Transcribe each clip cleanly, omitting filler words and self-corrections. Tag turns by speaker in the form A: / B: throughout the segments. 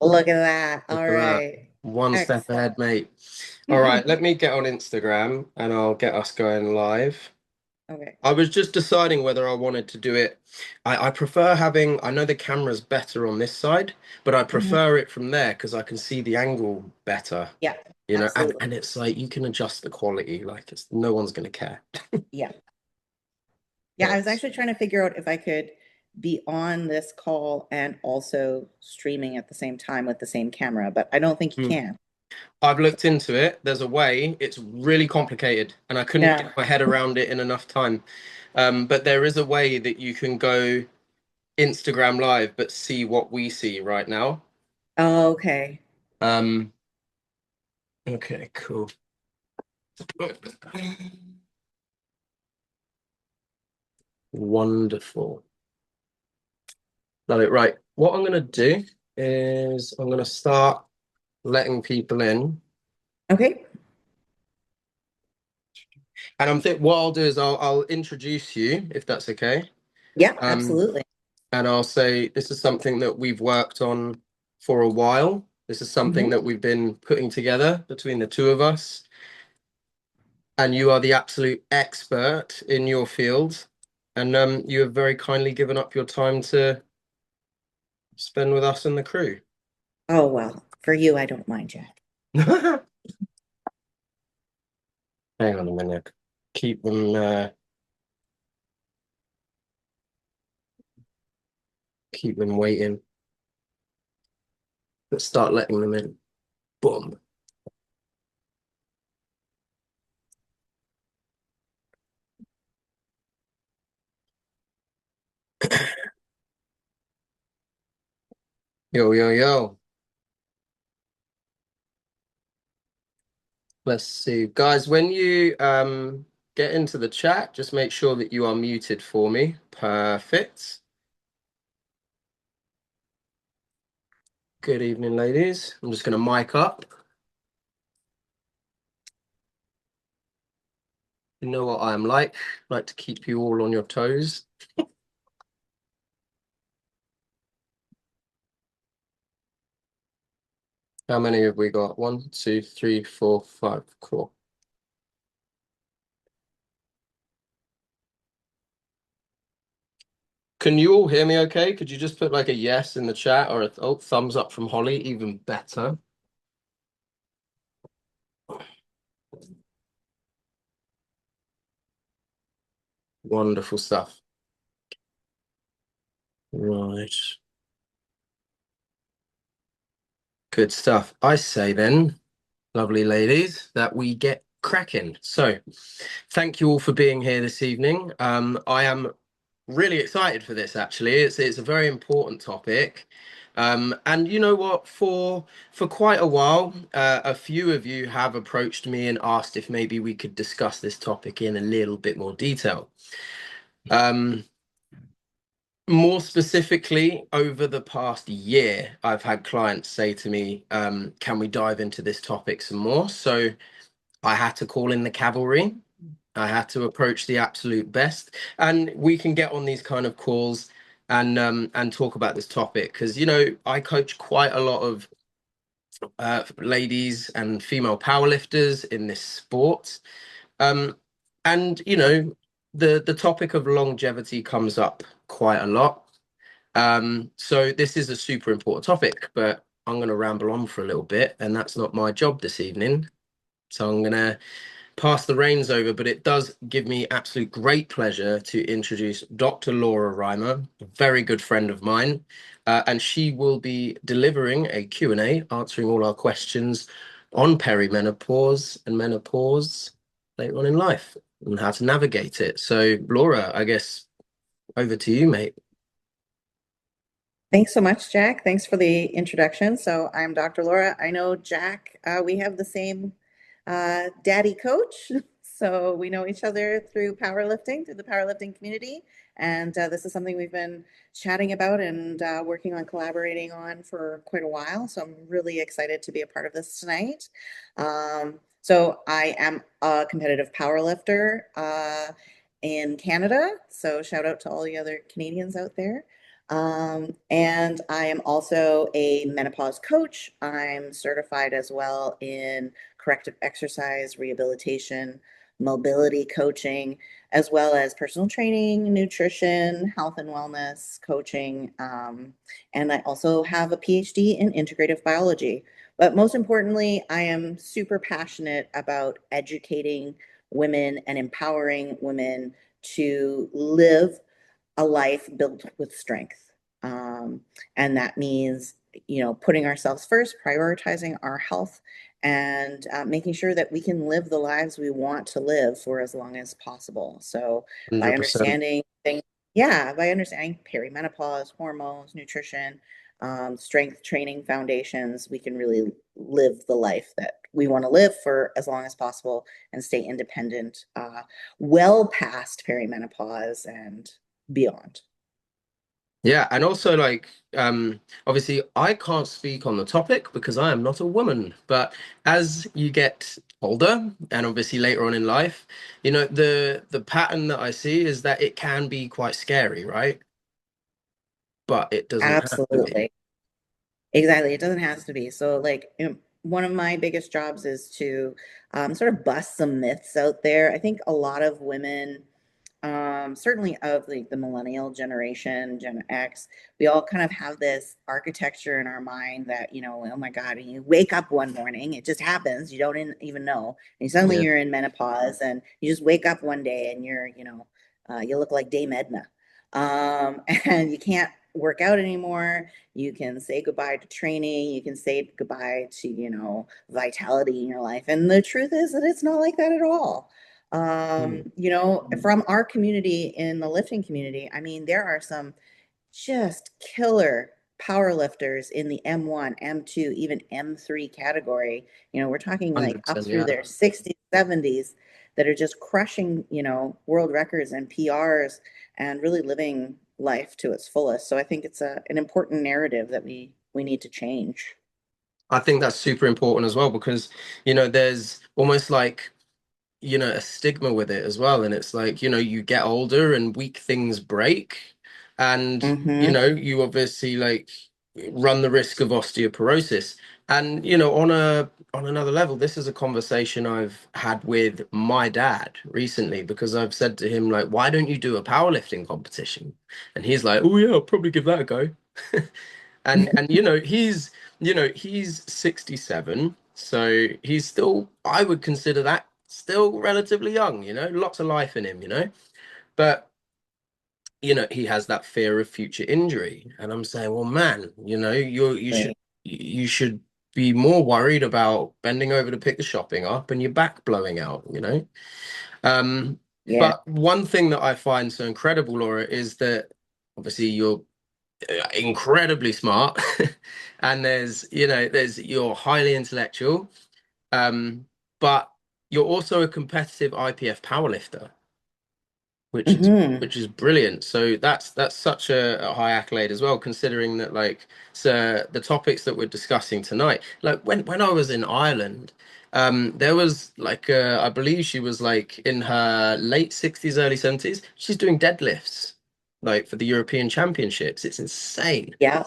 A: Look at that.
B: Look
A: All
B: at that.
A: right.
B: One step
A: Excellent.
B: ahead, mate. All right, let me get on Instagram and I'll get us going live.
A: Okay.
B: I was just deciding whether I wanted to do it. I prefer having, I know the camera's better on this side, but I
A: Mhm.
B: prefer it from there because I can see the angle better,
A: Yeah,
B: and,
A: absolutely.
B: and it's like you can adjust the quality, like it's no one's gonna care.
A: Yeah. Yeah, I was
B: But
A: actually trying to figure out if I could be on this call and also streaming at the same time with the same camera, but I don't think you
B: mm,
A: can.
B: I've looked into it. There's a way. It's really complicated, and I couldn't
A: Yeah.
B: get my head around it in enough time. But there is a way that you can go Instagram live, but see what we see right now.
A: Oh, okay.
B: Um, okay, cool. Wonderful. Got it right. What I'm gonna do is I'm gonna start letting people in,
A: Okay.
B: and I'm think what I'll do is I'll introduce you if that's okay.
A: Yeah,
B: Um,
A: absolutely.
B: and I'll say this is something that we've worked on for a while. This is something
A: Hmm.
B: that we've been putting together between the two of us, and you are the absolute expert in your field. And you have very kindly given up your time to spend with us and the crew.
A: Oh, well, for you, I don't mind, Jack.
B: Hang on a minute. Keep them keep them waiting. Let's start letting them in. Boom. Yo, yo, yo. Let's see. Guys, when you get into the chat, just make sure that you are muted for me. Perfect. Good evening, ladies. I'm just gonna mic up. You know what I'm like. Like to keep you all on your toes. How many have we got? One, two, three, four, five. Cool. Can you all hear me okay? Could you just put like a yes in the chat or a thumbs up from Holly? Even better. Wonderful stuff. Right. Good stuff. I say then, lovely ladies, that we get cracking. So, thank you all for being here this evening. I am really excited for this actually. It's a very important topic. And you know what? For quite a while, a few of you have approached me and asked if maybe we could discuss this topic in a little bit more detail. Um, More specifically, over the past year, I've had clients say to me, can we dive into this topic some more? So I had to call in the cavalry. I had to approach the absolute best, and we can get on these kind of calls and talk about this topic because I coach quite a lot of ladies and female powerlifters in this sport, um, and the topic of longevity comes up quite a lot. So this is a super important topic, but I'm going to ramble on for a little bit, and that's not my job this evening. So I'm going to pass the reins over, but it does give me absolute great pleasure to introduce Dr. Laura Reimer, a very good friend of mine, and she will be delivering a Q&A, answering all our questions on perimenopause and menopause later on in life and how to navigate it. So, Laura, I guess over to you, mate.
A: Thanks so much, Jack. Thanks for the introduction. So I'm Dr. Laura. I know Jack, we have the same daddy coach. So we know each other through powerlifting, through the powerlifting community. And this is something we've been chatting about and working on collaborating on for quite a while. So I'm really excited to be a part of this tonight. So I am a competitive powerlifter in Canada. So shout out to all the other Canadians out there. And I am also a menopause coach. I'm certified as well in corrective exercise, rehabilitation, mobility coaching, as well as personal training, nutrition, health and wellness coaching. And I also have a PhD in integrative biology. But most importantly, I am super passionate about educating women and empowering women to live a life built with strength. Um, and that means, putting ourselves first, prioritizing our health, and making sure that we can live the lives we want to live for as long as possible. So, by
B: 100%.
A: understanding things, yeah, by understanding perimenopause, hormones, nutrition, strength training foundations, we can really live the life that we want to live for as long as possible and stay independent, well past perimenopause and beyond.
B: Yeah, and also like obviously I can't speak on the topic because I am not a woman, but as you get older and obviously later on in life, the pattern that I see is that it can be quite scary, right? But it doesn't have to be.
A: Absolutely. Exactly. It doesn't have to be. So, like, one of my biggest jobs is to sort of bust some myths out there. I think a lot of women, certainly of the millennial generation, Gen X, we all kind of have this architecture in our mind that, oh my God, and you wake up one morning, it just happens, you don't even know, and suddenly
B: Yeah.
A: you're in menopause, and you just wake up one day and you look like Dame Edna, and you can't work out anymore. You can say goodbye to training. You can say goodbye to, vitality in your life. And the truth is that it's not like that at all.
B: Mm.
A: From our community in the lifting community, I mean, there are some just killer power lifters in the M1, M2, even M3 category. We're talking like up
B: 100%,
A: through
B: yeah.
A: their 60s, 70s that are just crushing, world records and PRs and really living life to its fullest. So I think it's an important narrative that we need to change.
B: I think that's super important as well because, there's almost like a stigma with it as well. And it's like, you get older and weak things break. And,
A: Hmm.
B: you obviously like run the risk of osteoporosis. And, on another level, this is a conversation I've had with my dad recently because I've said to him, like, why don't you do a powerlifting competition? And he's like, oh yeah, I'll probably give that a go. And he's 67, so he's still, I would consider that still relatively young, lots of life in him, but he has that fear of future injury. And I'm saying, well, man, you should be more worried about bending over to pick the shopping up and your back blowing out. Um,
A: Yeah.
B: but one thing that I find so incredible, Laura, is that obviously you're incredibly smart and there's you're highly intellectual, um but you're also a competitive IPF powerlifter, which is
A: Hmm.
B: which is brilliant. So that's such a high accolade as well, considering that like so the topics that we're discussing tonight, like when I was in Ireland, there was like I believe she was like in her late 60s early 70s, she's doing deadlifts like for the European Championships. It's insane.
A: Yeah.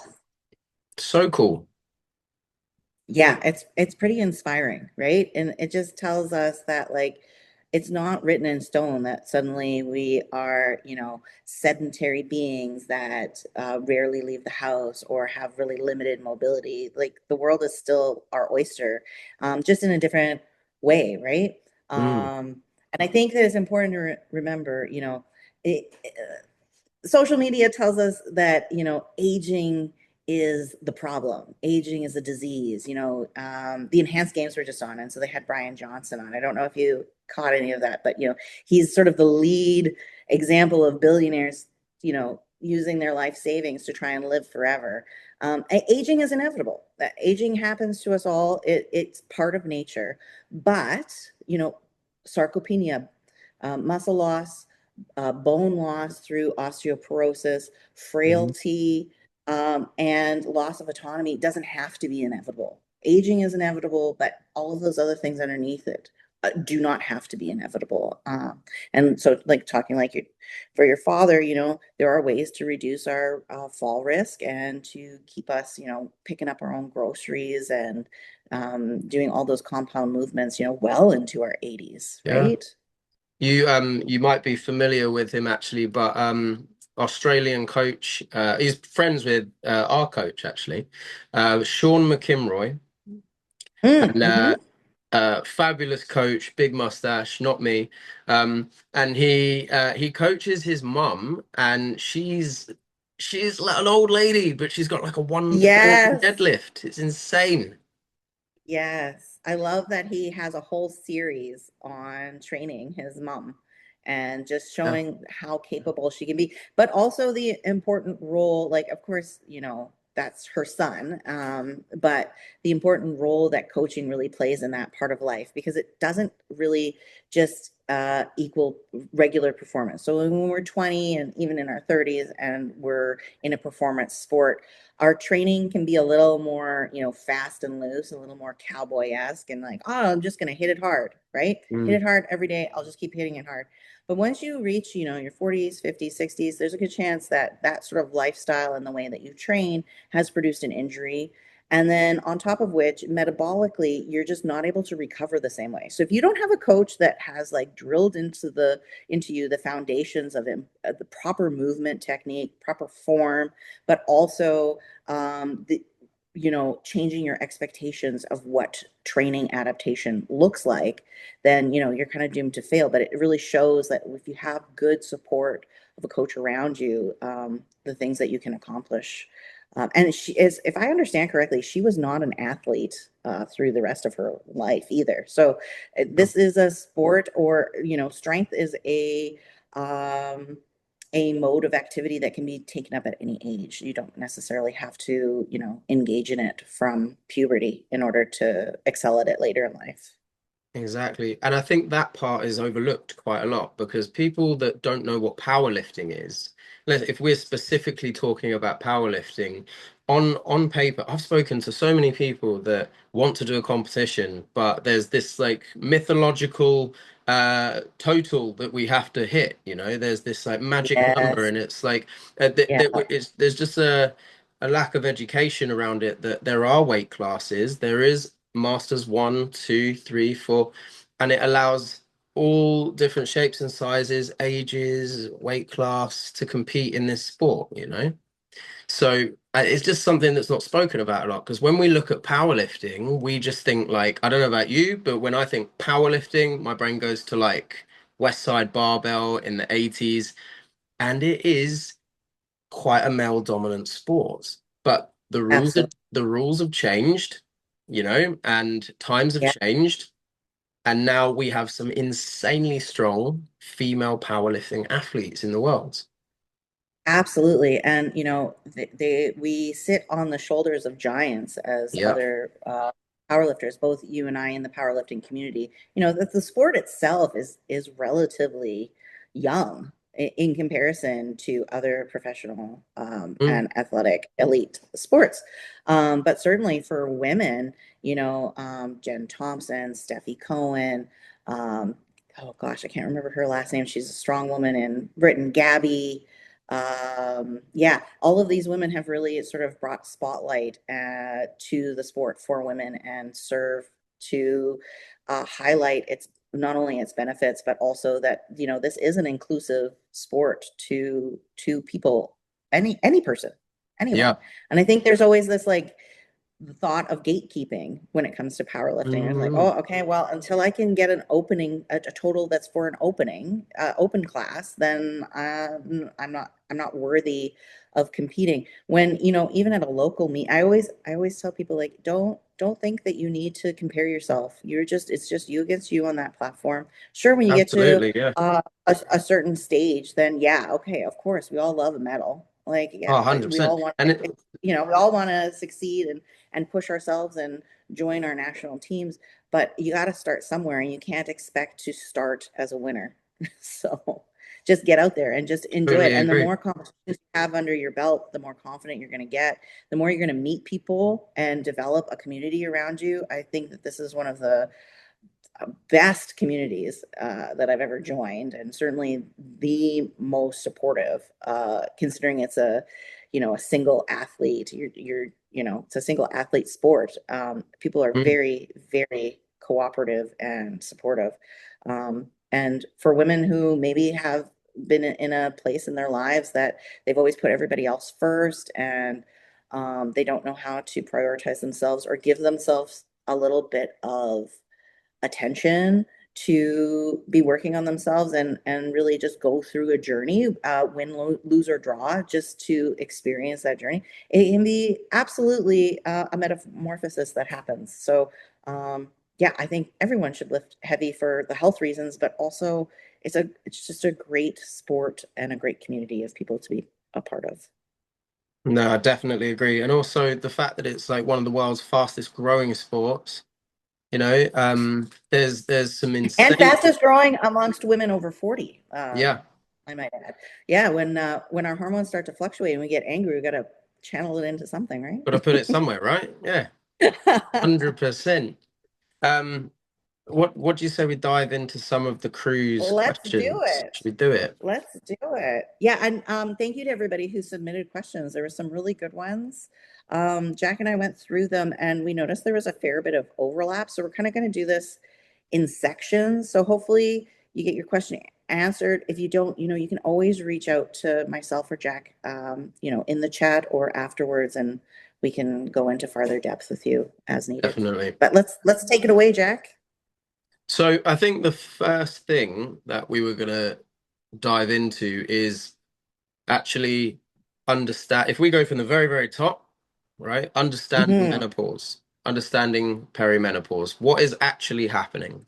B: So cool.
A: Yeah, it's pretty inspiring, right? And it just tells us that like it's not written in stone that suddenly we are, sedentary beings that rarely leave the house or have really limited mobility. Like the world is still our oyster, just in a different way, right?
B: Mm,
A: And I think that it's important to remember, it, social media tells us that aging is the problem, aging is a disease. The enhanced games were just on, and so they had Brian Johnson on. I don't know if you caught any of that, but he's sort of the lead example of billionaires using their life savings to try and live forever. Aging is inevitable. Aging happens to us all. It's part of nature, but sarcopenia, muscle loss, bone loss through osteoporosis,
B: mhm.
A: frailty, and loss of autonomy doesn't have to be inevitable. Aging is inevitable, but all of those other things underneath it do not have to be inevitable. And so, like talking like you, for your father, there are ways to reduce our fall risk and to keep us, picking up our own groceries and doing all those compound movements, well into our 80s,
B: Yeah.
A: right?
B: You might be familiar with him actually, but Australian coach, he's friends with our coach actually, Sean McKimroy, and
A: Mm-hmm.
B: fabulous coach, big mustache, not me. And he coaches his mum, and she's like an old lady, but she's got like a 140
A: Yes.
B: deadlift. It's insane.
A: Yes, I love that he has a whole series on training his mom and just
B: Yeah.
A: showing how capable she can be, but also the important role, like, of course, that's her son, but the important role that coaching really plays in that part of life because it doesn't really just equal regular performance. So when we're 20 and even in our 30s and we're in a performance sport, our training can be a little more, fast and loose, a little more cowboy-esque and like, oh, I'm just going to hit it hard, right? Hit
B: Mm,
A: it hard every day. I'll just keep hitting it hard. But once you reach, your 40s, 50s, 60s, there's a good chance that that sort of lifestyle and the way that you train has produced an injury. And then on top of which, metabolically, you're just not able to recover the same way. So if you don't have a coach that has like drilled into you the foundations of the proper movement technique, proper form, but also the changing your expectations of what training adaptation looks like, then you're kind of doomed to fail. But it really shows that if you have good support of a coach around you, the things that you can accomplish. And she is, if I understand correctly, she was not an athlete through the rest of her life either. So this is a sport, or strength is a mode of activity that can be taken up at any age. You don't necessarily have to, engage in it from puberty in order to excel at it later in life.
B: exactly. And I think that part is overlooked quite a lot because people that don't know what powerlifting is, if we're specifically talking about powerlifting, on paper, I've spoken to so many people that want to do a competition, but there's this like mythological total that we have to hit, there's this like magic number,
A: Yes.
B: and it's like
A: Yeah.
B: there's just a lack of education around it, that there are weight classes. There is masters one, two, three, four, and it allows all different shapes and sizes, ages, weight class to compete in this sport. So it's just something that's not spoken about a lot, because when we look at powerlifting, we just think like, I don't know about you, but when I think powerlifting, my brain goes to like West Side Barbell in the 80s, and it is quite a male dominant sport. But
A: Absolutely.
B: the rules have changed, and times have
A: Yeah.
B: changed, and now we have some insanely strong female powerlifting athletes in the world.
A: Absolutely. And, we sit on the shoulders of giants as
B: Yeah.
A: other powerlifters, both you and I in the powerlifting community. That the sport itself is relatively young in comparison to other professional
B: Mm,
A: and athletic elite sports. But certainly for women, Jen Thompson, Steffi Cohen, um, oh gosh, I can't remember her last name. She's a strong woman in Britain, Gabby. Yeah, all of these women have really sort of brought spotlight to the sport for women and serve to highlight its not only its benefits but also that this is an inclusive sport to people, any person, anyone.
B: yeah.
A: And I think there's always this like the thought of gatekeeping when it comes to powerlifting. It's like,
B: Mm,
A: oh, okay, well, until I can get an opening, a total that's for an open class, then I'm not worthy of competing. When, even at a local meet, I always tell people like, don't think that you need to compare yourself. It's just you against you on that platform. Sure, when you get to
B: absolutely. Yeah.
A: a certain stage, then yeah, okay, of course, we all love a medal. Like,
B: Oh,
A: yeah, we
B: 100%.
A: all want,
B: And it
A: we all want to succeed and push ourselves and join our national teams. But you got to start somewhere, and you can't expect to start as a winner. So just get out there and just enjoy it.
B: totally
A: And the
B: agree.
A: more competition you have under your belt, the more confident you're going to get, the more you're going to meet people and develop a community around you. I think that this is one of the best communities that I've ever joined, and certainly the most supportive, considering it's a, a single athlete. It's a single athlete sport. People are
B: Mm.
A: very, very cooperative and supportive. And for women who maybe have been in a place in their lives that they've always put everybody else first, and they don't know how to prioritize themselves or give themselves a little bit of attention to be working on themselves, and really just go through a journey, win, lose or draw, just to experience that journey. It can be absolutely a metamorphosis that happens. So yeah, I think everyone should lift heavy for the health reasons, but also it's just a great sport and a great community of people to be a part of.
B: No, I definitely agree. And also the fact that it's like one of the world's fastest growing sports, there's some
A: And
B: insane,
A: fastest growing amongst women over 40,
B: yeah,
A: I might add. Yeah, when our hormones start to fluctuate and we get angry, we got to channel it into something,
B: gotta put it somewhere, right? Yeah,
A: right?
B: 100%. Um, what do you say we dive into some of the cruise
A: Let's do
B: questions?
A: it.
B: Should we do it?
A: Let's do it. Yeah, and thank you to everybody who submitted questions. There were some really good ones. Jack and I went through them, and we noticed there was a fair bit of overlap. So we're kind of going to do this in sections. So hopefully you get your question answered. If you don't, you can always reach out to myself or Jack, in the chat or afterwards, and we can go into farther depth with you as needed.
B: Definitely.
A: But let's take it away, Jack.
B: So I think the first thing that we were gonna dive into is actually understand if we go from the very, very top, right? Understanding
A: Hmm.
B: menopause, understanding perimenopause, what is actually happening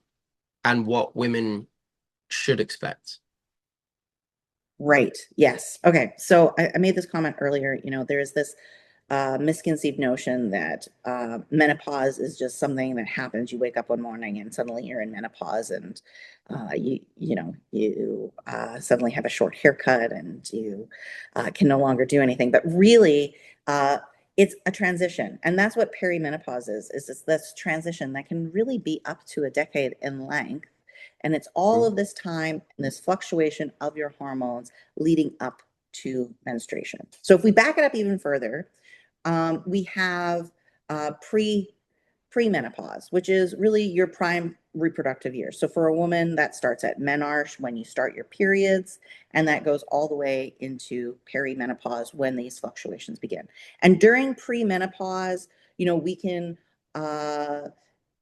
B: and what women should expect.
A: Right. Yes. Okay. So I made this comment earlier. There is this misconceived notion that menopause is just something that happens. You wake up one morning and suddenly you're in menopause, and you suddenly have a short haircut, and you can no longer do anything. But really, uh, it's a transition, and that's what perimenopause is. Is this transition that can really be up to a decade in length, and it's all of this time and this fluctuation of your hormones leading up to menstruation. So if we back it up even further, we have premenopause, which is really your prime reproductive year. So for a woman, that starts at menarche, when you start your periods, and that goes all the way into perimenopause, when these fluctuations begin. And during premenopause, we can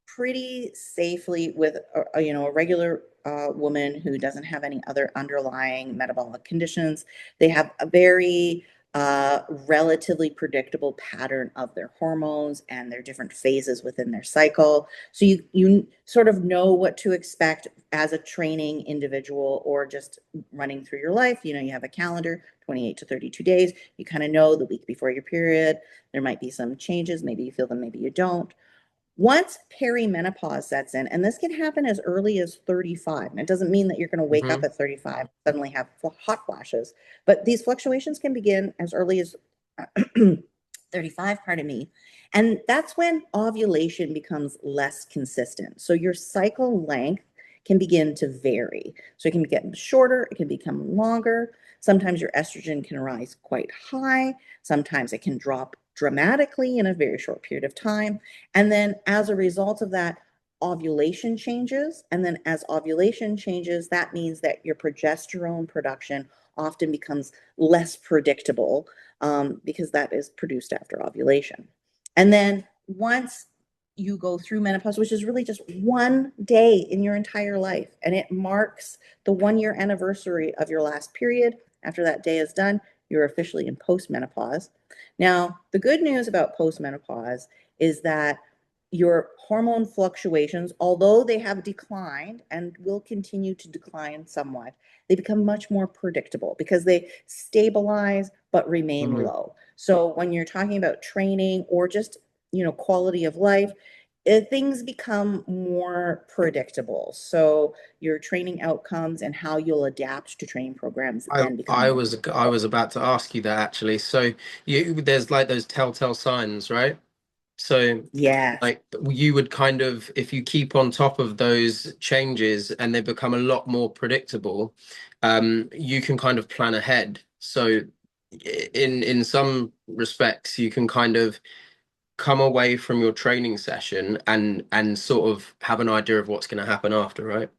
A: pretty safely, with a regular woman who doesn't have any other underlying metabolic conditions. They have a very relatively predictable pattern of their hormones and their different phases within their cycle. So you sort of know what to expect as a training individual, or just running through your life. You have a calendar, 28 to 32 days. You kind of know the week before your period there might be some changes. Maybe you feel them, maybe you don't. Once perimenopause sets in, and this can happen as early as 35, and it doesn't mean that you're going to wake up
B: Hmm.
A: at 35 suddenly have hot flashes, but these fluctuations can begin as early as 35, pardon me. And that's when ovulation becomes less consistent. So your cycle length can begin to vary. So it can get shorter, it can become longer. Sometimes your estrogen can rise quite high. Sometimes it can drop dramatically in a very short period of time. And then as a result of that, ovulation changes. And then as ovulation changes, that means that your progesterone production often becomes less predictable, because that is produced after ovulation. And then once you go through menopause, which is really just one day in your entire life, and it marks the 1 year anniversary of your last period. After that day is done, you're officially in postmenopause. Now, the good news about postmenopause is that your hormone fluctuations, although they have declined and will continue to decline somewhat, they become much more predictable because they stabilize but remain
B: Hmm.
A: low. So when you're talking about training or just, quality of life, things become more predictable. So your training outcomes and how you'll adapt to training programs
B: I
A: then become
B: I
A: more
B: was I
A: predictable.
B: was about to ask you that actually. So there's like those telltale signs, right? So
A: Yes.
B: like you would kind of, if you keep on top of those changes and they become a lot more predictable, you can kind of plan ahead. So in some respects, you can kind of come away from your training session and sort of have an idea of what's going to happen after, right?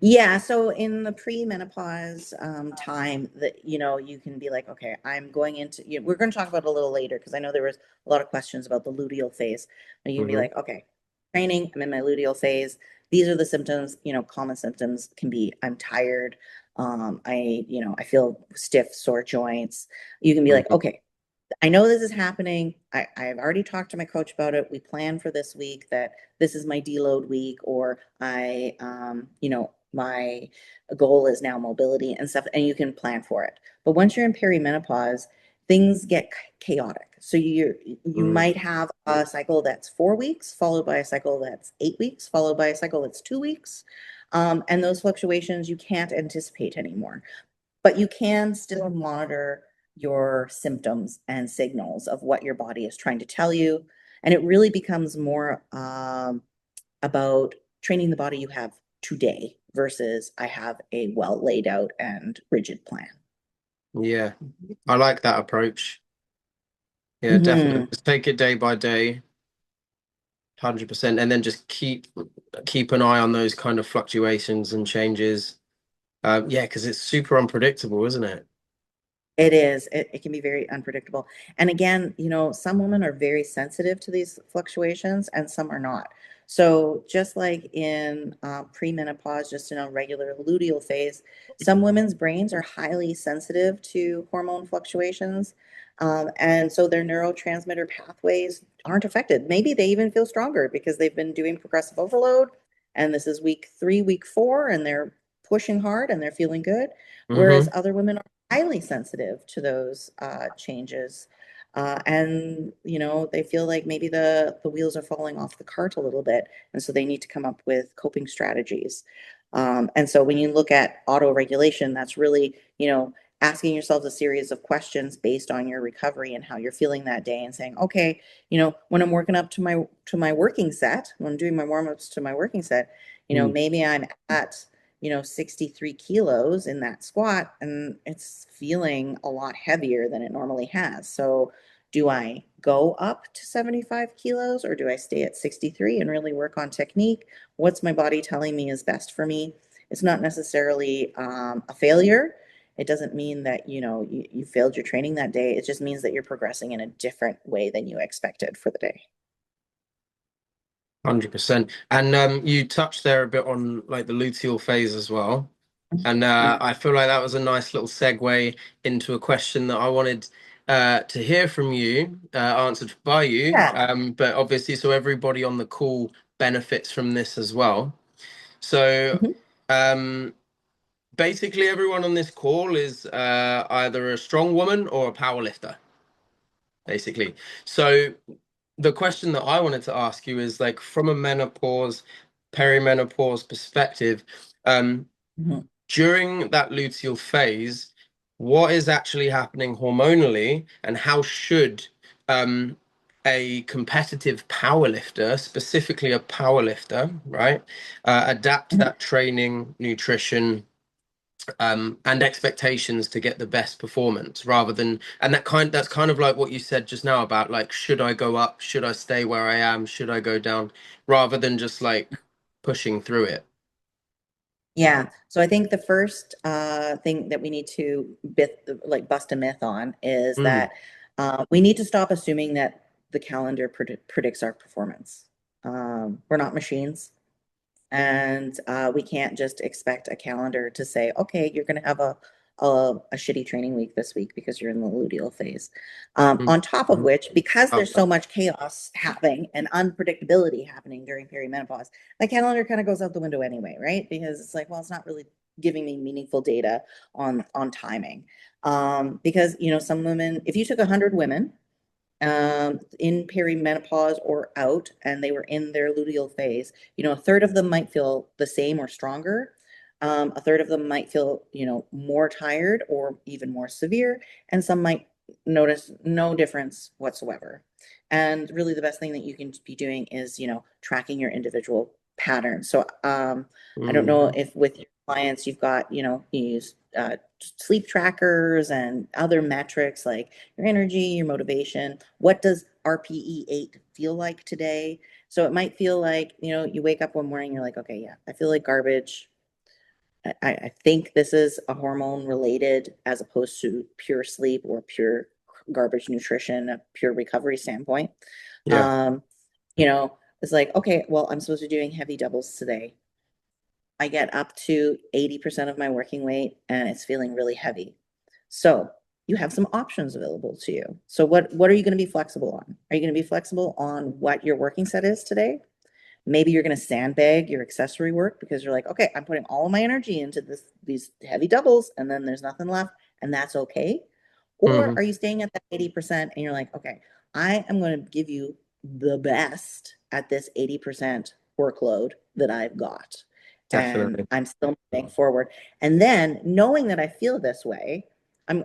A: Yeah, so in the pre-menopause time that you can be like, okay, I'm going into we're going to talk about it a little later because I know there was a lot of questions about the luteal phase. And you can be
B: Hmm.
A: like, okay, training, I'm in my luteal phase. These are the symptoms, common symptoms can be I'm tired, I feel stiff, sore joints. You can be like,
B: Hmm.
A: okay, I know this is happening. I've already talked to my coach about it. We plan for this week that this is my deload week, or my goal is now mobility and stuff, and you can plan for it. But once you're in perimenopause, things get chaotic. So you
B: Mm.
A: might have a cycle that's 4 weeks, followed by a cycle that's 8 weeks, followed by a cycle that's 2 weeks. And those fluctuations you can't anticipate anymore, but you can still monitor your symptoms and signals of what your body is trying to tell you. And it really becomes more about training the body you have today versus I have a well laid out and rigid plan.
B: Yeah, I like that approach. Yeah, definitely.
A: Hmm.
B: Just take it day by day, 100%, and then just keep an eye on those kind of fluctuations and changes. Yeah, because it's super unpredictable, isn't it?
A: It is. It can be very unpredictable. And again, some women are very sensitive to these fluctuations and some are not. So just like in premenopause, just in a regular luteal phase, some women's brains are highly sensitive to hormone fluctuations. And so their neurotransmitter pathways aren't affected. Maybe they even feel stronger because they've been doing progressive overload. And this is week 3, week 4, and they're pushing hard and they're feeling good. Whereas
B: Hmm.
A: other women highly sensitive to those changes. And they feel like maybe the wheels are falling off the cart a little bit, and so they need to come up with coping strategies. And so when you look at auto regulation, that's really asking yourself a series of questions based on your recovery and how you're feeling that day, and saying, okay, when I'm working up to my working set, when I'm doing my warm ups to my working set, maybe I'm at 63 kilos in that squat and it's feeling a lot heavier than it normally has. So do I go up to 75 kilos or do I stay at 63 and really work on technique? What's my body telling me is best for me? It's not necessarily a failure. It doesn't mean that, you failed your training that day. It just means that you're progressing in a different way than you expected for the day.
B: 100%. And you touched there a bit on like the luteal phase as well. And
A: Mhm.
B: I feel like that was a nice little segue into a question that I wanted to hear from you, answered by you.
A: Yeah.
B: But obviously, so everybody on the call benefits from this as well. So
A: Mhm.
B: um, basically, everyone on this call is either a strong woman or a power lifter, basically. So the question that I wanted to ask you is like from a menopause, perimenopause perspective, um,
A: Mhm.
B: during that luteal phase, what is actually happening hormonally, and how should um, a competitive powerlifter, specifically a powerlifter, right, adapt
A: Mhm.
B: that training, nutrition, and expectations to get the best performance rather than, and that's kind of like what you said just now about like, should I go up? Should I stay where I am? Should I go down? Rather than just like pushing through it.
A: Yeah. So I think the first thing that we need to bust a myth on is
B: Mm,
A: that we need to stop assuming that the calendar predicts our performance. We're not machines. And we can't just expect a calendar to say, okay, you're going to have a shitty training week this week because you're in the luteal phase.
B: mm,
A: On top of which, because
B: love
A: there's
B: that.
A: so much chaos happening and unpredictability happening during perimenopause, the calendar kind of goes out the window anyway, right? Because it's like, well, it's not really giving me meaningful data on timing. Because some women, if you took 100 women in perimenopause or out, and they were in their luteal phase, a third of them might feel the same or stronger. A third of them might feel, more tired or even more severe, and some might notice no difference whatsoever. And really the best thing that you can be doing is, tracking your individual patterns. So I don't know
B: Hmm.
A: if with your clients you've got, you use sleep trackers and other metrics like your energy, your motivation. What does RPE 8 feel like today? So it might feel like, you wake up one morning, you're like, okay, yeah, I feel like garbage. I think this is a hormone related as opposed to pure sleep or pure garbage nutrition, a pure recovery standpoint.
B: Yeah,
A: Um, you know, it's like, okay, well, I'm supposed to be doing heavy doubles today. I get up to 80% of my working weight and it's feeling really heavy. So you have some options available to you. So what are you going to be flexible on? Are you going to be flexible on what your working set is today? Maybe you're going to sandbag your accessory work because you're like, okay, I'm putting all of my energy into these heavy doubles, and then there's nothing left, and that's okay. Or
B: hmm,
A: are you staying at that 80% and you're like, okay, I am going to give you the best at this 80% workload that I've got. And
B: definitely.
A: I'm still moving forward. And then knowing that I feel this way,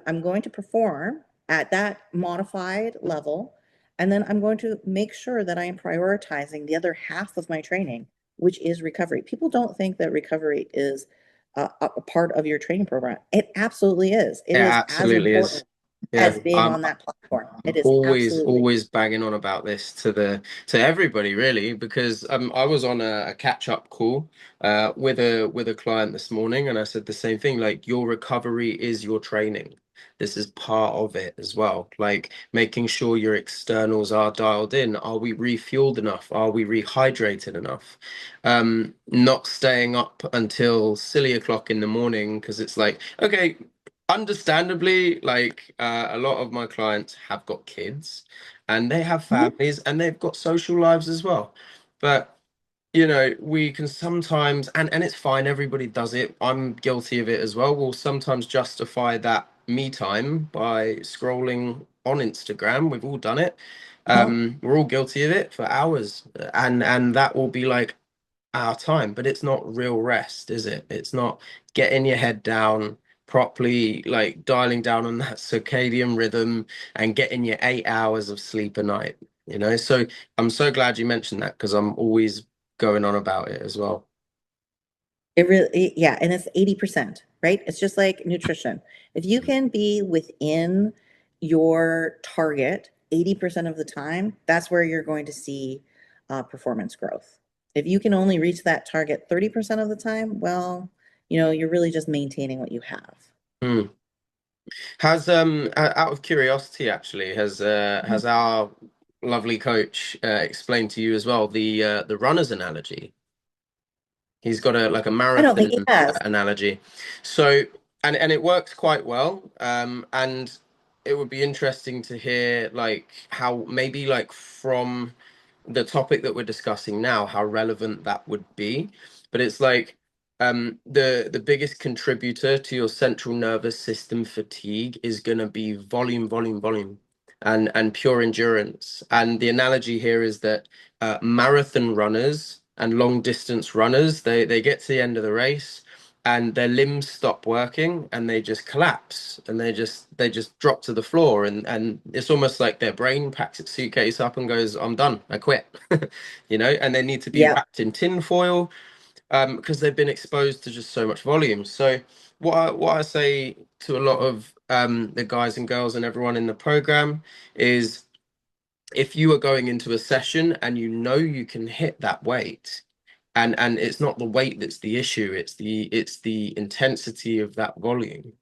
A: I'm going to perform at that modified level. And then I'm going to make sure that I am prioritizing the other half of my training, which is recovery. People don't think that recovery is a part of your training program. It absolutely is.
B: It
A: It is as
B: absolutely is.
A: important
B: Yeah,
A: as being on that platform. It is
B: always
A: absolutely.
B: always banging on about this to everybody really because I was on a catch up call with a client this morning and I said the same thing, like your recovery is your training. This is part of it as well, like making sure your externals are dialed in. Are we refueled enough? Are we rehydrated enough? Not staying up until silly o'clock in the morning because it's like, okay, understandably, like a lot of my clients have got kids and they have
A: Mhm.
B: families and they've got social lives as well. But we can sometimes, and it's fine, everybody does it. I'm guilty of it as well. We'll sometimes justify that me time by scrolling on Instagram. We've all done it.
A: Uh-huh.
B: We're all guilty of it for hours, and that will be like our time, but it's not real rest, is it? It's not getting your head down properly, like dialing down on that circadian rhythm and getting your 8 hours of sleep a night, So I'm so glad you mentioned that because I'm always going on about it as well.
A: It really, yeah, and it's 80%, right? It's just like nutrition. If you can be within your target 80% of the time, that's where you're going to see performance growth. If you can only reach that target 30% of the time, well, you're really just maintaining what you have.
B: Hmm. Has out of curiosity actually, has our lovely coach explained to you as well the runner's analogy? He's got a like a
A: I don't think
B: marathon
A: he has.
B: analogy. So and it works quite well. And it would be interesting to hear like how maybe like from the topic that we're discussing now, how relevant that would be. But it's like the biggest contributor to your central nervous system fatigue is gonna be volume, volume, volume. And pure endurance. And the analogy here is that marathon runners and long distance runners, they get to the end of the race and their limbs stop working and they just collapse and they just drop to the floor and it's almost like their brain packs its suitcase up and goes, I'm done, I quit. And they need to be
A: Yeah,
B: wrapped in tin foil because they've been exposed to just so much volume. So what I say to a lot of the guys and girls and everyone in the program is if you are going into a session and you can hit that weight and it's not the weight that's the issue, it's the intensity of that volume,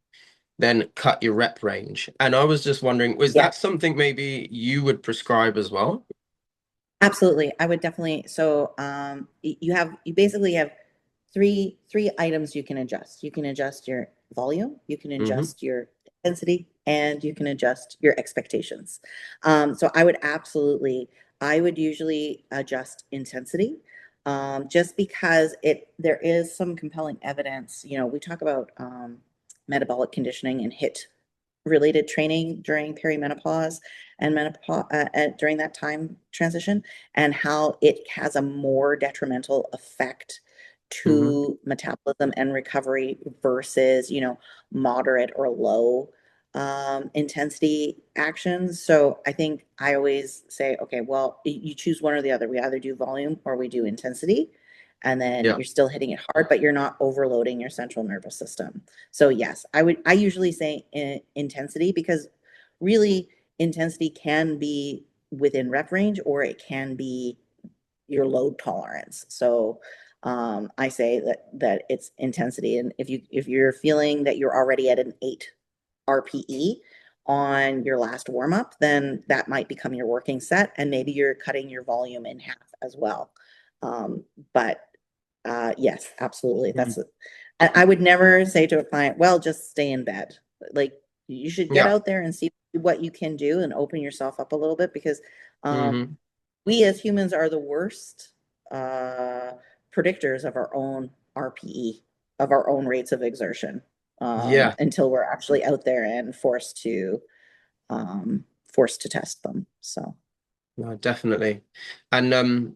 B: then cut your rep range. And I was just wondering, was
A: yeah.
B: that something maybe you would prescribe as well?
A: Absolutely. I would definitely. So, you basically have three items you can adjust. You can adjust your volume, you can
B: Hmm.
A: adjust your intensity, and you can adjust your expectations. So I would usually adjust intensity, just because there is some compelling evidence. We talk about metabolic conditioning and HIIT related training during perimenopause and menopause during that time transition, and how it has a more detrimental effect
B: Hmm.
A: to metabolism and recovery versus moderate or low intensity actions. So I think I always say, okay, well, you choose one or the other. We either do volume or we do intensity, and then
B: Yeah.
A: you're still hitting it hard, but you're not overloading your central nervous system. So yes, I usually say intensity, because really intensity can be within rep range or it can be your load tolerance. So I say that it's intensity, and if you're feeling that you're already at an 8 RPE on your last warm up, then that might become your working set, and maybe you're cutting your volume in half as well. But yes, absolutely.
B: Mm.
A: I would never say to a client, well, just stay in bed. Like, you should get
B: Yeah.
A: out there and see what you can do and open yourself up a little bit, because
B: Hmm.
A: we as humans are the worst uh, predictors of our own RPE, of our own rates of exertion,
B: Yeah.
A: until we're actually out there and forced to test them. So
B: No, definitely. And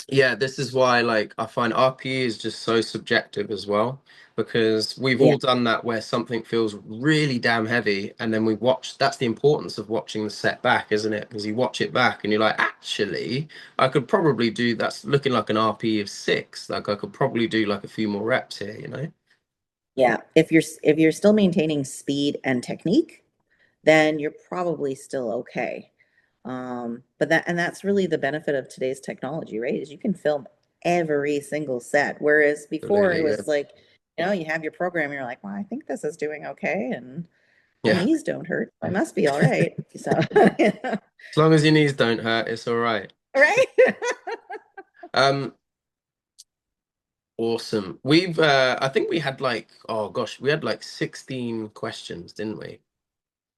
B: yeah, this is why like I find RPE is just so subjective as well, because we've
A: yeah,
B: all done that where something feels really damn heavy and then we watch. That's the importance of watching the set back, isn't it? Because you watch it back and you're like, actually, I could probably do that's looking like an RPE of 6. Like I could probably do like a few more reps here, you know?
A: yeah. If you're still maintaining speed and technique, then you're probably still okay. That's really the benefit of today's technology, right? Is you can film every single set. Whereas before it
B: Absolutely, yeah.
A: was like, you have your program, and you're like, well, I think this is doing okay, and my
B: Yeah.
A: knees don't hurt. I must be all right. So,
B: As long as your knees don't hurt, it's all right.
A: right?
B: Um, Awesome. We've I think we had like oh gosh, we had like 16 questions, didn't we?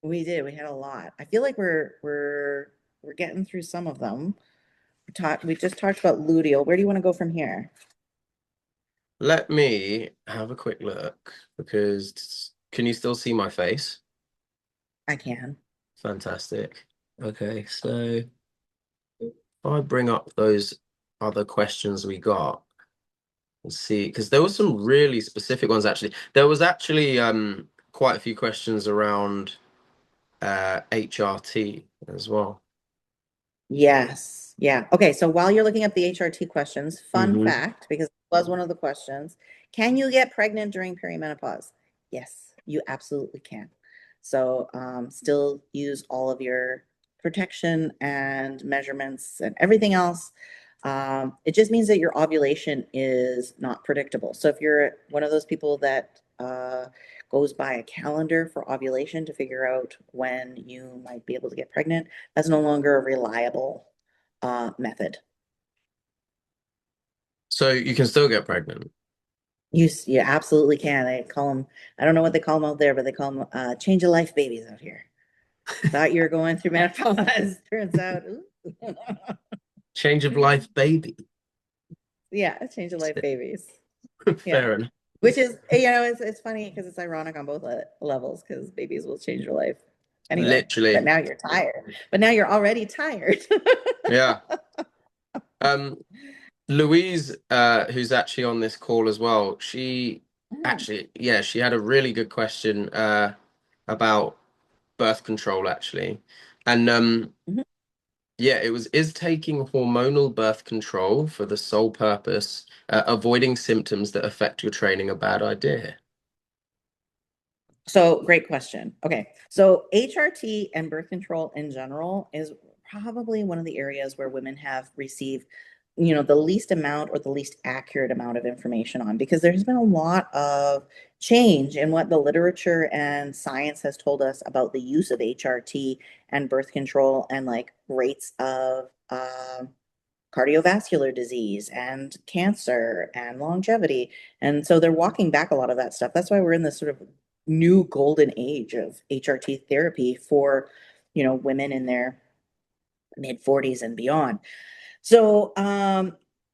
A: We did. We had a lot. I feel like we're getting through some of them. We just talked about luteal. Where do you want to go from here?
B: Let me have a quick look because can you still see my face?
A: I can.
B: Fantastic. Okay, so if I bring up those other questions we got and see, because there were some really specific ones actually. There was actually quite a few questions around HRT as well.
A: Yes. Yeah. Okay. So while you're looking up the HRT questions, fun
B: Hmm.
A: fact, because it was one of the questions, can you get pregnant during perimenopause? Yes, you absolutely can. So still use all of your protection and measurements and everything else. It just means that your ovulation is not predictable. So if you're one of those people that goes by a calendar for ovulation to figure out when you might be able to get pregnant, that's no longer a reliable method.
B: So you can still get pregnant.
A: You absolutely can. They call them, I don't know what they call them out there, but they call them change of life babies out here. Thought you were going through menopause. Turns out, ooh.
B: Change of life, baby.
A: Yeah, change of life babies. Yeah.
B: Fair enough.
A: Which is, it's funny because it's ironic on both levels, because babies will change your life anyway. But
B: Literally.
A: now you're tired. But now you're already tired.
B: Yeah. Um, Louise, who's actually on this call as well, she
A: Oh.
B: actually, yeah, she had a really good question about birth control actually. And
A: Mhm.
B: yeah, it was is taking hormonal birth control for the sole purpose avoiding symptoms that affect your training a bad idea?
A: So great question. Okay. So HRT and birth control in general is probably one of the areas where women have received, the least amount or the least accurate amount of information on, because there's been a lot of change in what the literature and science has told us about the use of HRT and birth control, and like rates of cardiovascular disease and cancer and longevity. And so they're walking back a lot of that stuff. That's why we're in this sort of new golden age of HRT therapy for, women in their mid 40s and beyond. So,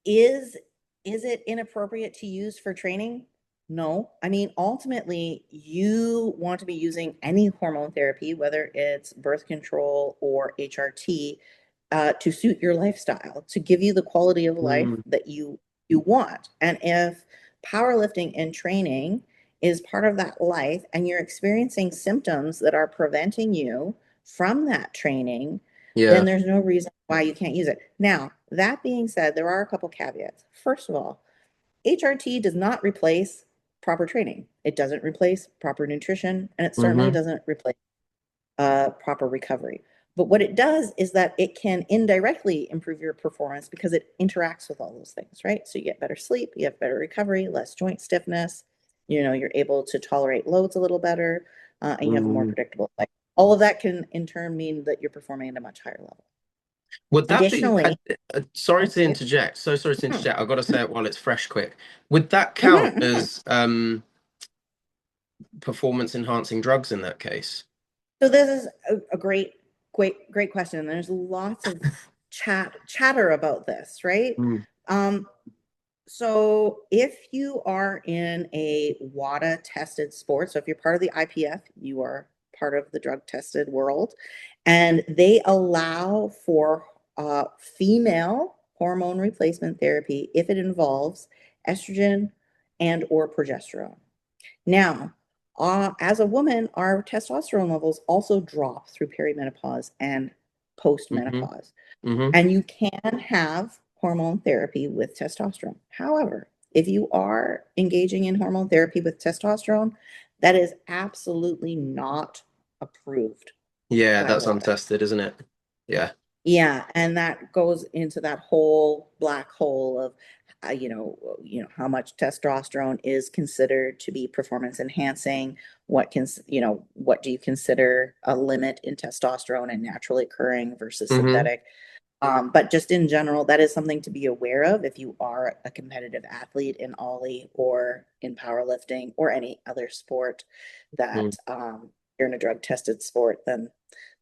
A: is it inappropriate to use for training? No. I mean, ultimately, you want to be using any hormone therapy, whether it's birth control or HRT, to suit your lifestyle, to give you the quality of life
B: Mm,
A: that you want. And if powerlifting and training is part of that life and you're experiencing symptoms that are preventing you from that training, then
B: Yeah.
A: there's no reason why you can't use it. Now, that being said, there are a couple caveats. First of all, HRT does not replace proper training. It doesn't replace proper nutrition, and it certainly
B: Mm-hmm.
A: doesn't replace proper recovery. But what it does is that it can indirectly improve your performance because it interacts with all those things, right? So you get better sleep, you have better recovery, less joint stiffness, you're able to tolerate loads a little better, and you have a more
B: Mm.
A: predictable life. All of that can in turn mean that you're performing at a much higher level.
B: Would that be,
A: Additionally,
B: sorry
A: oh,
B: to
A: yeah.
B: interject, so sorry to
A: Mhm.
B: interject. I've got to say it while it's fresh, quick. Would that count
A: Mhm, mhm.
B: as performance enhancing drugs in that case?
A: So this is a great question. And there's lots of chatter about this, right?
B: Mm.
A: Um, So if you are in a WADA tested sport, so if you're part of the IPF, you are part of the drug tested world, and they allow for female hormone replacement therapy if it involves estrogen and or progesterone. Now, as a woman, our testosterone levels also drop through perimenopause and
B: Mm-hmm.
A: postmenopause.
B: Mm-hmm.
A: And you can have hormone therapy with testosterone. However, if you are engaging in hormone therapy with testosterone, that is absolutely not approved
B: Yeah,
A: by
B: that's
A: WADA.
B: untested, isn't it? Yeah.
A: Yeah, and that goes into that whole black hole of, how much testosterone is considered to be performance enhancing. What do you consider a limit in testosterone and naturally occurring versus
B: Mm-hmm.
A: synthetic? But just in general, that is something to be aware of if you are a competitive athlete in Ollie or in powerlifting or any other sport
B: Mm.
A: that you're in a drug tested sport, then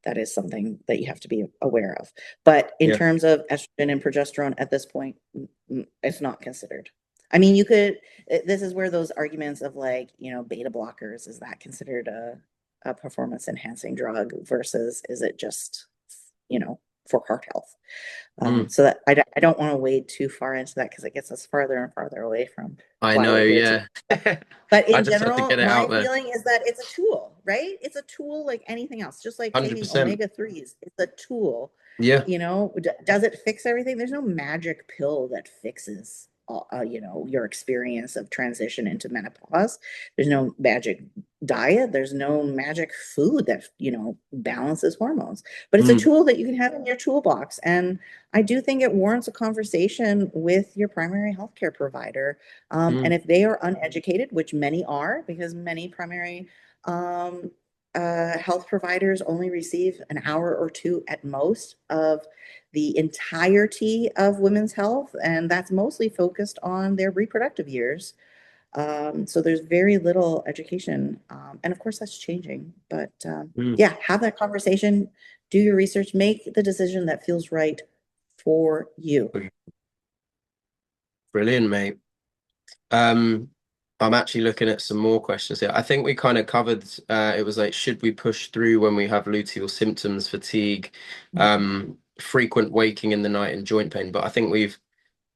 A: that is something that you have to be aware of. But in
B: Yeah.
A: terms of estrogen and progesterone at this point, it's not considered. I mean, this is where those arguments of like, beta blockers, is that considered a performance enhancing drug versus is it just, for heart health?
B: Mm.
A: So that I don't want to wade too far into that because it gets us farther and farther away from
B: I
A: why
B: know,
A: we're here today.
B: yeah.
A: But
B: I
A: in
B: just had to
A: general,
B: get it
A: my
B: out there.
A: feeling is that it's a tool, right? It's a tool like anything else, just like taking
B: 100%.
A: omega 3s. It's a tool.
B: Yeah.
A: Does it fix everything? There's no magic pill that fixes, your experience of transition into menopause. There's no magic diet. There's no magic food that, balances hormones. But it's a
B: Mm.
A: tool that you can have in your toolbox. And I do think it warrants a conversation with your primary healthcare provider,
B: Mm.
A: and if they are uneducated, which many are, because many primary um, health providers only receive an hour or two at most of the entirety of women's health, and that's mostly focused on their reproductive years. So there's very little education, and of course that's changing. But
B: Mm.
A: yeah, have that conversation, do your research, make the decision that feels right for you.
B: Brilliant, mate. Um, I'm actually looking at some more questions here. I think we kind of covered it was like, should we push through when we have luteal symptoms, fatigue, frequent waking in the night and joint pain? But I think we've,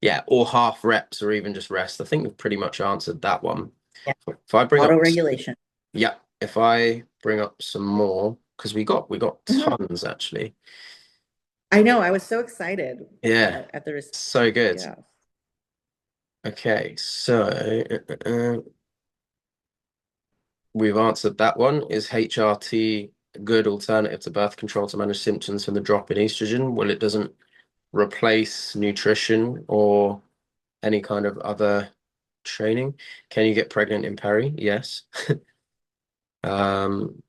B: yeah, or half reps or even just rest. I think we've pretty much answered that one.
A: Yeah,
B: If I bring
A: auto
B: up,
A: regulation.
B: yeah, if I bring up some more, because we got tons actually.
A: I know. I was so excited
B: Yeah,
A: at the
B: so good.
A: yeah.
B: Okay, so we've answered that one. Is HRT a good alternative to birth control to manage symptoms from the drop in estrogen? Well, it doesn't replace nutrition or any kind of other training. Can you get pregnant in Peri? Yes. Um,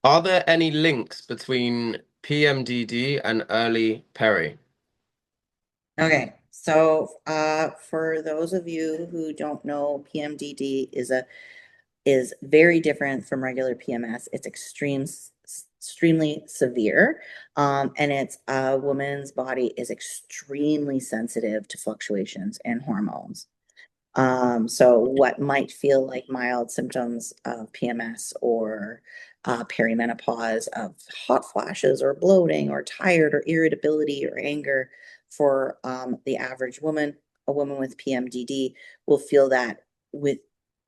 B: are there any links between PMDD and early Peri?
A: Okay. So for those of you who don't know, PMDD is very different from regular PMS. It's extremely severe. And it's a woman's body is extremely sensitive to fluctuations in hormones. So what might feel like mild symptoms of PMS or perimenopause of hot flashes or bloating or tired or irritability or anger for the average woman. A woman with PMDD will feel that with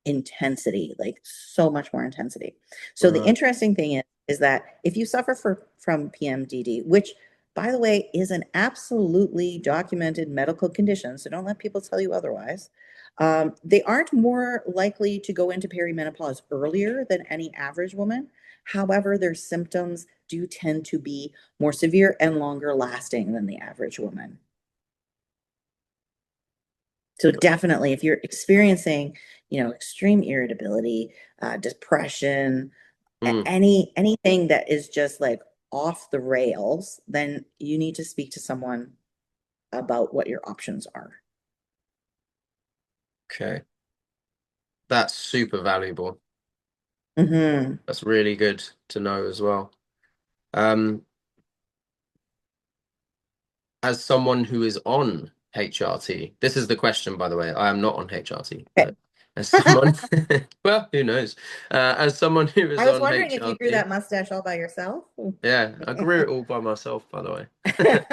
A: intensity, like so much more intensity. So the
B: Right.
A: interesting thing is that if you suffer from PMDD, which by the way is an absolutely documented medical condition, so don't let people tell you otherwise. They aren't more likely to go into perimenopause earlier than any average woman. However, their symptoms do tend to be more severe and longer lasting than the average woman. So definitely, if you're experiencing, extreme irritability, depression,
B: Mm,
A: anything that is just like off the rails, then you need to speak to someone about what your options are.
B: okay. That's super valuable.
A: Hmm.
B: That's really good to know as well. Um, as someone who is on HRT, this is the question, by the way. I am not on HRT,
A: Okay.
B: but as someone, well, who knows? As someone who is
A: I was
B: on
A: wondering if you grew
B: HRT,
A: that mustache all by yourself.
B: yeah, I grew it all by myself, by the way.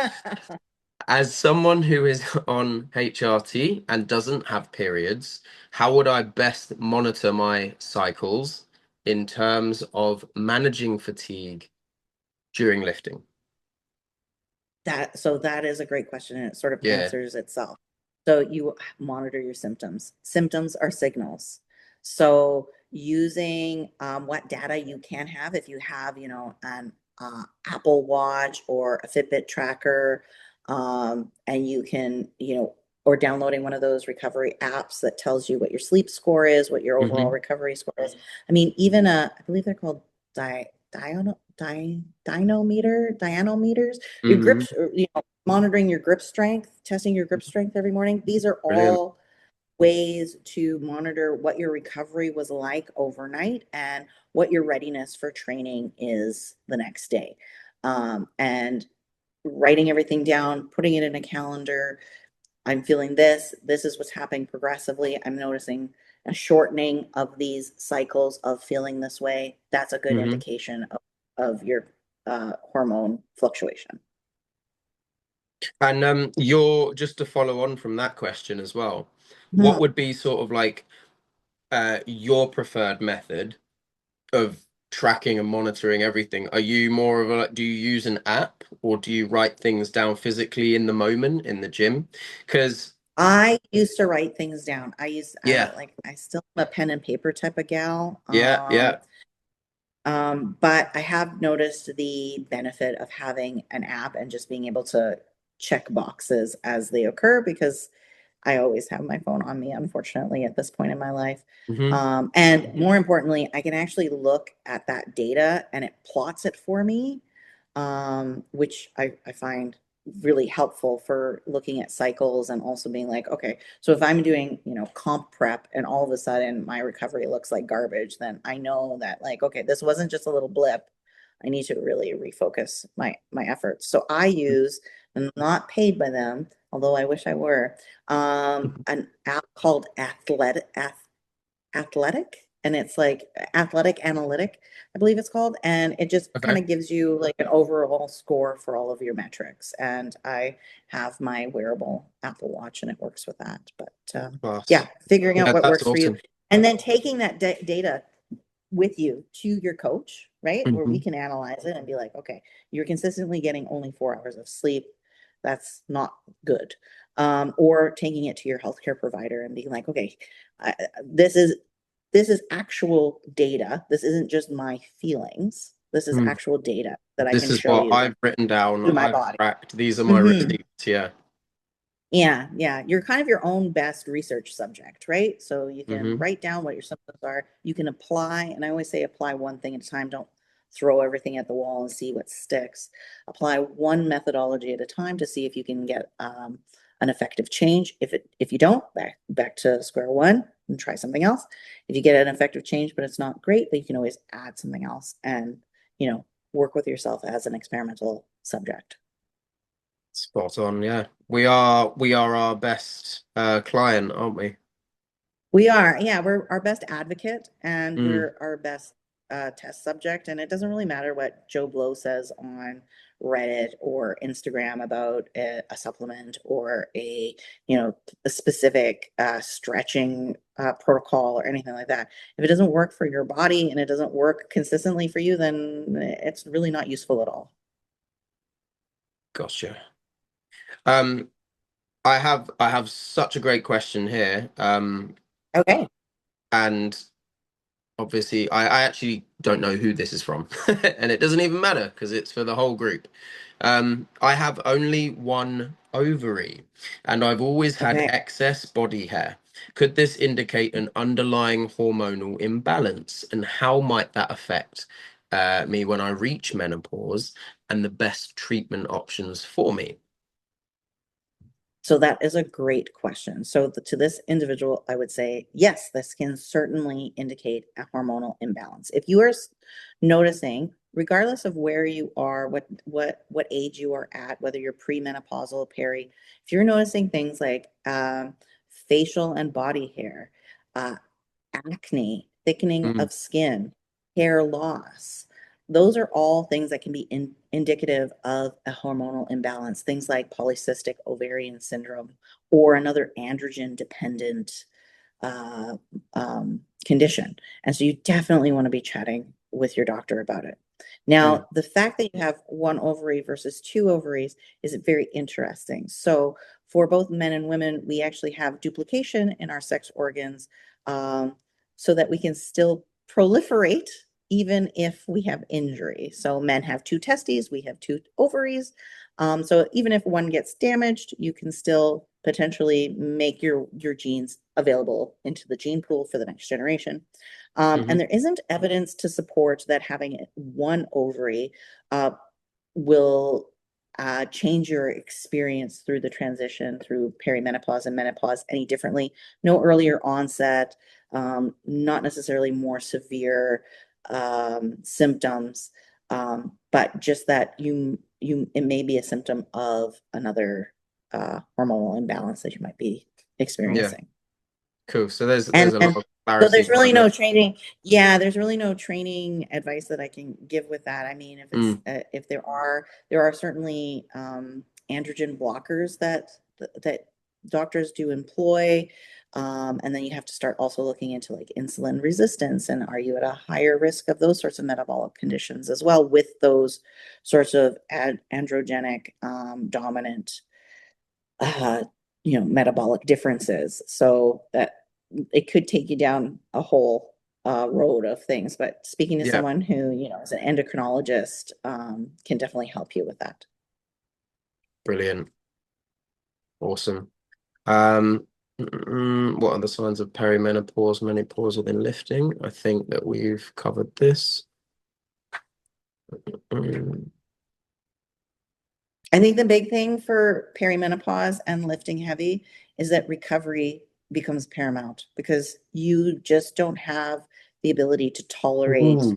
B: As someone who is on HRT and doesn't have periods, how would I best monitor my cycles in terms of managing fatigue during lifting?
A: So that is a great question, and it sort of
B: Yeah.
A: answers itself. So you monitor your symptoms. Symptoms are signals. So using what data you can have, if you have, an Apple Watch or a Fitbit tracker, and you can, or downloading one of those recovery apps that tells you what your sleep score is, what your overall
B: Hmm.
A: recovery score is. I mean, even I believe they're called dynometers, your
B: Hmm.
A: grips, monitoring your grip strength, testing your grip strength every morning. These are
B: Brilliant.
A: all ways to monitor what your recovery was like overnight and what your readiness for training is the next day. And writing everything down, putting it in a calendar. I'm feeling this. This is what's happening progressively. I'm noticing a shortening of these cycles of feeling this way. That's a good
B: Hmm.
A: indication of your hormone fluctuation.
B: And you're just to follow on from that question as well, what
A: Mhm.
B: would be sort of like your preferred method of tracking and monitoring everything? Are you more of a like, do you use an app or do you write things down physically in the moment in the gym? Because
A: I used to write things down.
B: yeah,
A: I still am a pen and paper type of gal.
B: yeah.
A: But I have noticed the benefit of having an app and just being able to check boxes as they occur because I always have my phone on me, unfortunately, at this point in my life.
B: Hmm.
A: And more importantly, I can actually look at that data and it plots it for me, which I find really helpful for looking at cycles and also being like, okay, so if I'm doing, comp prep and all of a sudden my recovery looks like garbage, then I know that like, okay, this wasn't just a little blip. I need to really refocus my efforts. So I use, and I'm not paid by them, although I wish I were, an app called Athletic, and it's like Athletic Analytic, I believe it's called, and it just kind
B: Okay.
A: of gives you like an overall score for all of your metrics. And I have my wearable Apple Watch, and it works with that. But yeah,
B: Class.
A: figuring out
B: Yeah,
A: what
B: that's
A: works for you,
B: awesome.
A: and then taking that data with you to your coach, right? Where we
B: Hmm.
A: can analyze it and be like, okay, you're consistently getting only 4 hours of sleep. That's not good. Or taking it to your healthcare provider and being like, okay, I, this is this is actual data. This isn't just my feelings. This is
B: Mm.
A: actual data that I
B: This
A: can
B: is
A: show
B: what
A: you
B: I've written down.
A: through my
B: I've
A: body.
B: tracked. These are my
A: Hmm.
B: receipts. Yeah.
A: Yeah, yeah. You're kind of your own best research subject, right? So you can
B: Hmm.
A: write down what your symptoms are. You can apply, and I always say apply one thing at a time. Don't throw everything at the wall and see what sticks. Apply one methodology at a time to see if you can get an effective change. If you don't, back to square one and try something else. If you get an effective change, but it's not great, then you can always add something else and work with yourself as an experimental subject.
B: Spot on. Yeah. We are our best client, aren't we?
A: We are, yeah, we're our best advocate and
B: Mm.
A: we're our best test subject. And it doesn't really matter what Joe Blow says on Reddit or Instagram about a supplement or you know, a specific stretching protocol or anything like that. If it doesn't work for your body and it doesn't work consistently for you, then it's really not useful at all.
B: Gotcha. Um, I have such a great question here.
A: Okay.
B: And obviously I actually don't know who this is from, and it doesn't even matter because it's for the whole group. I have only one ovary, and I've always had
A: Okay.
B: excess body hair. Could this indicate an underlying hormonal imbalance, and how might that affect me when I reach menopause, and the best treatment options for me?
A: So that is a great question. So to this individual, I would say, yes, this can certainly indicate a hormonal imbalance. If you are noticing, regardless of where you are, what age you are at, whether you're premenopausal, peri, if you're noticing things like facial and body hair, uh, acne, thickening
B: Mm,
A: of skin, hair loss. Those are all things that can be indicative of a hormonal imbalance, things like polycystic ovarian syndrome or another androgen dependent uh, condition. And so you definitely want to be chatting with your doctor about it.
B: mm,
A: Now, the fact that you have one ovary versus two ovaries is very interesting. So, for both men and women, we actually have duplication in our sex organs um, so that we can still proliferate even if we have injury. So, men have two testes, we have two ovaries. So even if one gets damaged, you can still potentially make your genes available into the gene pool for the next generation. And
B: hmm
A: there isn't evidence to support that having one ovary uh, will change your experience through the transition through perimenopause and menopause any differently. No earlier onset, not necessarily more severe symptoms, but just that you it may be a symptom of another hormonal imbalance that you might be
B: Yeah,
A: experiencing.
B: cool. So there's
A: And
B: a lot
A: and
B: of
A: so
B: clarity
A: there's really
B: around
A: no
B: it.
A: training. Yeah, there's really no training advice that I can give with that. I mean,
B: Mm,
A: if there are certainly androgen blockers that doctors do employ. And then you have to start also looking into like insulin resistance and are you at a higher risk of those sorts of metabolic conditions as well with those sorts of androgenic dominant uh, metabolic differences. So that it could take you down a whole road of things. But speaking to
B: yeah,
A: someone who, is an endocrinologist can definitely help you with that.
B: brilliant. Awesome. What are the signs of perimenopause, menopause within lifting? I think that we've covered this. Mm,
A: I think the big thing for perimenopause and lifting heavy is that recovery becomes paramount because you just don't have the ability to tolerate
B: ooh,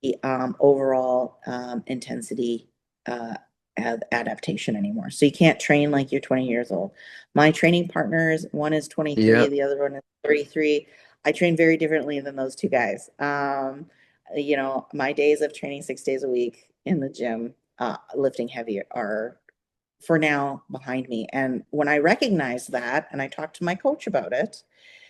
A: the overall intensity uh, adaptation anymore. So you can't train like you're 20 years old. My training partners, one is 23,
B: yeah,
A: the other one is 33. I train very differently than those two guys. My days of training 6 days a week in the gym, lifting heavy are for now behind me. And when I recognized that and I talked to my coach about it,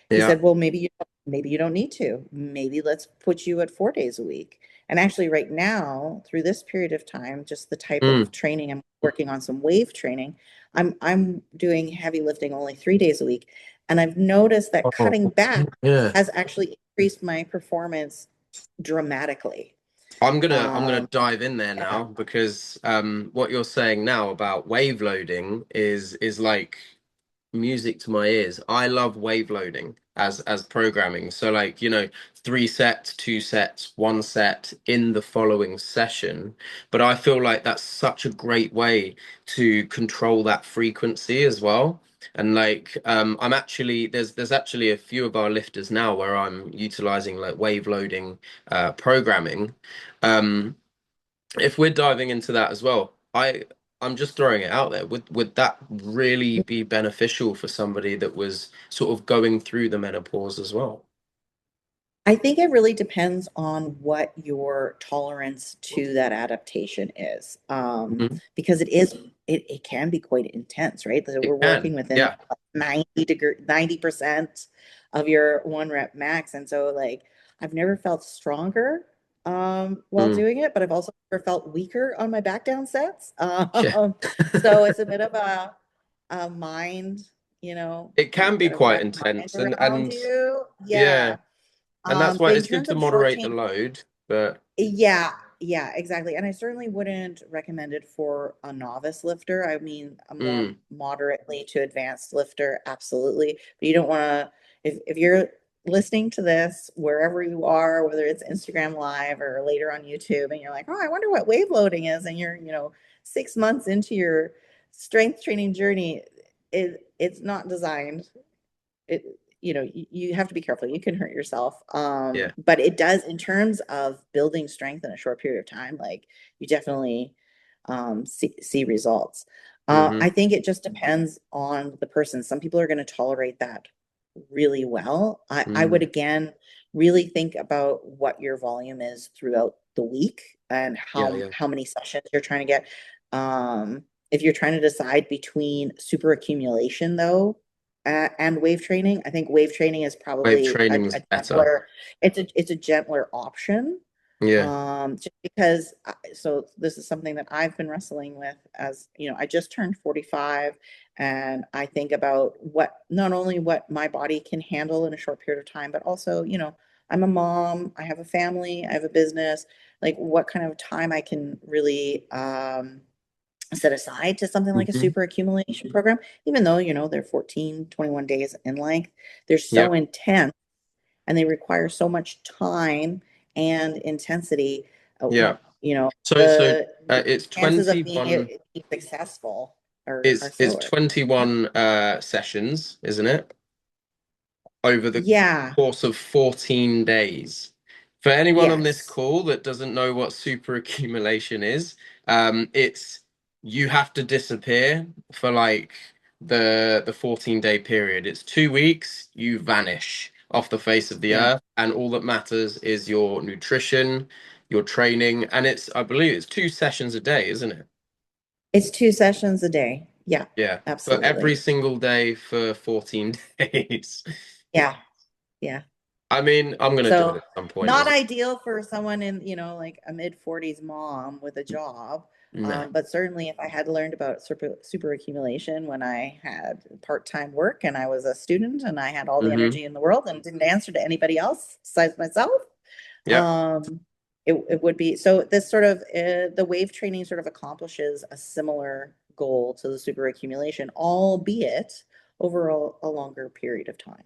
A: he
B: yeah.
A: said, well, maybe you don't need to. Maybe let's put you at 4 days a week. And actually, right now, through this period of time, just the type
B: Mm.
A: of training I'm working on some wave training, I'm doing heavy lifting only 3 days a week. And I've noticed that
B: Oh,
A: cutting back
B: yeah.
A: has actually increased my performance dramatically.
B: I'm gonna
A: Um,
B: dive in there
A: yeah.
B: now because what you're saying now about wave loading is like music to my ears. I love wave loading as programming. So like, 3 sets, 2 sets, 1 set in the following session. But I feel like that's such a great way to control that frequency as well. And like I'm actually there's actually a few of our lifters now where I'm utilizing like wave loading programming. Um if we're diving into that as well, I'm just throwing it out there. Would that really be beneficial for somebody that was sort of going through the menopause as well?
A: I think it really depends on what your tolerance to that adaptation is.
B: Mhm.
A: Because it can be quite intense, right? That we're
B: It can.
A: working within
B: Yeah.
A: 90% of your one rep max. And so like I've never felt stronger while
B: Mm.
A: doing it, but I've also never felt weaker on my back down sets.
B: Yeah.
A: So it's a bit of a mind,
B: It can
A: you
B: be
A: got to
B: quite
A: wrap your mind
B: intense
A: around you.
B: yeah.
A: Yeah.
B: And that's why
A: But in
B: it's good
A: terms
B: to
A: of short
B: moderate the
A: chain,
B: load, but
A: yeah, yeah, exactly. And I certainly wouldn't recommend it for a novice lifter. I mean, a more
B: mm,
A: moderately to advanced lifter, absolutely. But you don't want to, if you're listening to this wherever you are, whether it's Instagram Live or later on YouTube, and you're like, oh, I wonder what wave loading is, and you're, 6 months into your strength training journey, it's not designed it you have to be careful. You can hurt yourself.
B: yeah.
A: But it does in terms of building strength in a short period of time, like you definitely see results.
B: Hmm.
A: I think it just depends on the person. Some people are going to tolerate that really well. I would
B: Mm,
A: again really think about what your volume is throughout the week and
B: yeah,
A: how
B: yeah.
A: how many sessions you're trying to get. If you're trying to decide between super accumulation though and wave training. I think wave training is
B: Wave
A: probably
B: training is
A: a
B: better.
A: gentler, it's a gentler option.
B: Yeah.
A: Just because, so this is something that I've been wrestling with as, I just turned 45 and I think about not only what my body can handle in a short period of time, but also, I'm a mom, I have a family, I have a business, like what kind of time I can really, set aside to something like a
B: Hmm.
A: super accumulation program, even though, they're 14, 21 days in length. They're so
B: Yep.
A: intense and they require so much time and intensity.
B: Yeah. So
A: The
B: it's
A: chances of being
B: 21.
A: successful are
B: It's
A: slower.
B: 21 sessions, isn't it? Over the
A: Yeah.
B: course of 14 days. For anyone on this
A: Yes.
B: call that doesn't know what super accumulation is, it's you have to disappear for like the 14-day period. It's 2 weeks, you vanish off the face of the
A: Yeah.
B: earth, and all that matters is your nutrition, your training, and I believe it's 2 sessions a day, isn't it?
A: It's 2 sessions a day. Yeah,
B: Yeah, but every
A: absolutely.
B: single day for 14 days.
A: Yeah. Yeah.
B: I mean, I'm gonna do it
A: So
B: at some point
A: not
B: as
A: ideal for someone in, like a mid 40s mom with a job.
B: no.
A: But certainly if I had learned about super accumulation when I had part-time work and I was a student and I had all the
B: Hmm.
A: energy in the world and didn't answer to anybody else besides myself,
B: Yep.
A: um, it would be so this sort of the wave training sort of accomplishes a similar goal to the super accumulation, albeit over a longer period of time.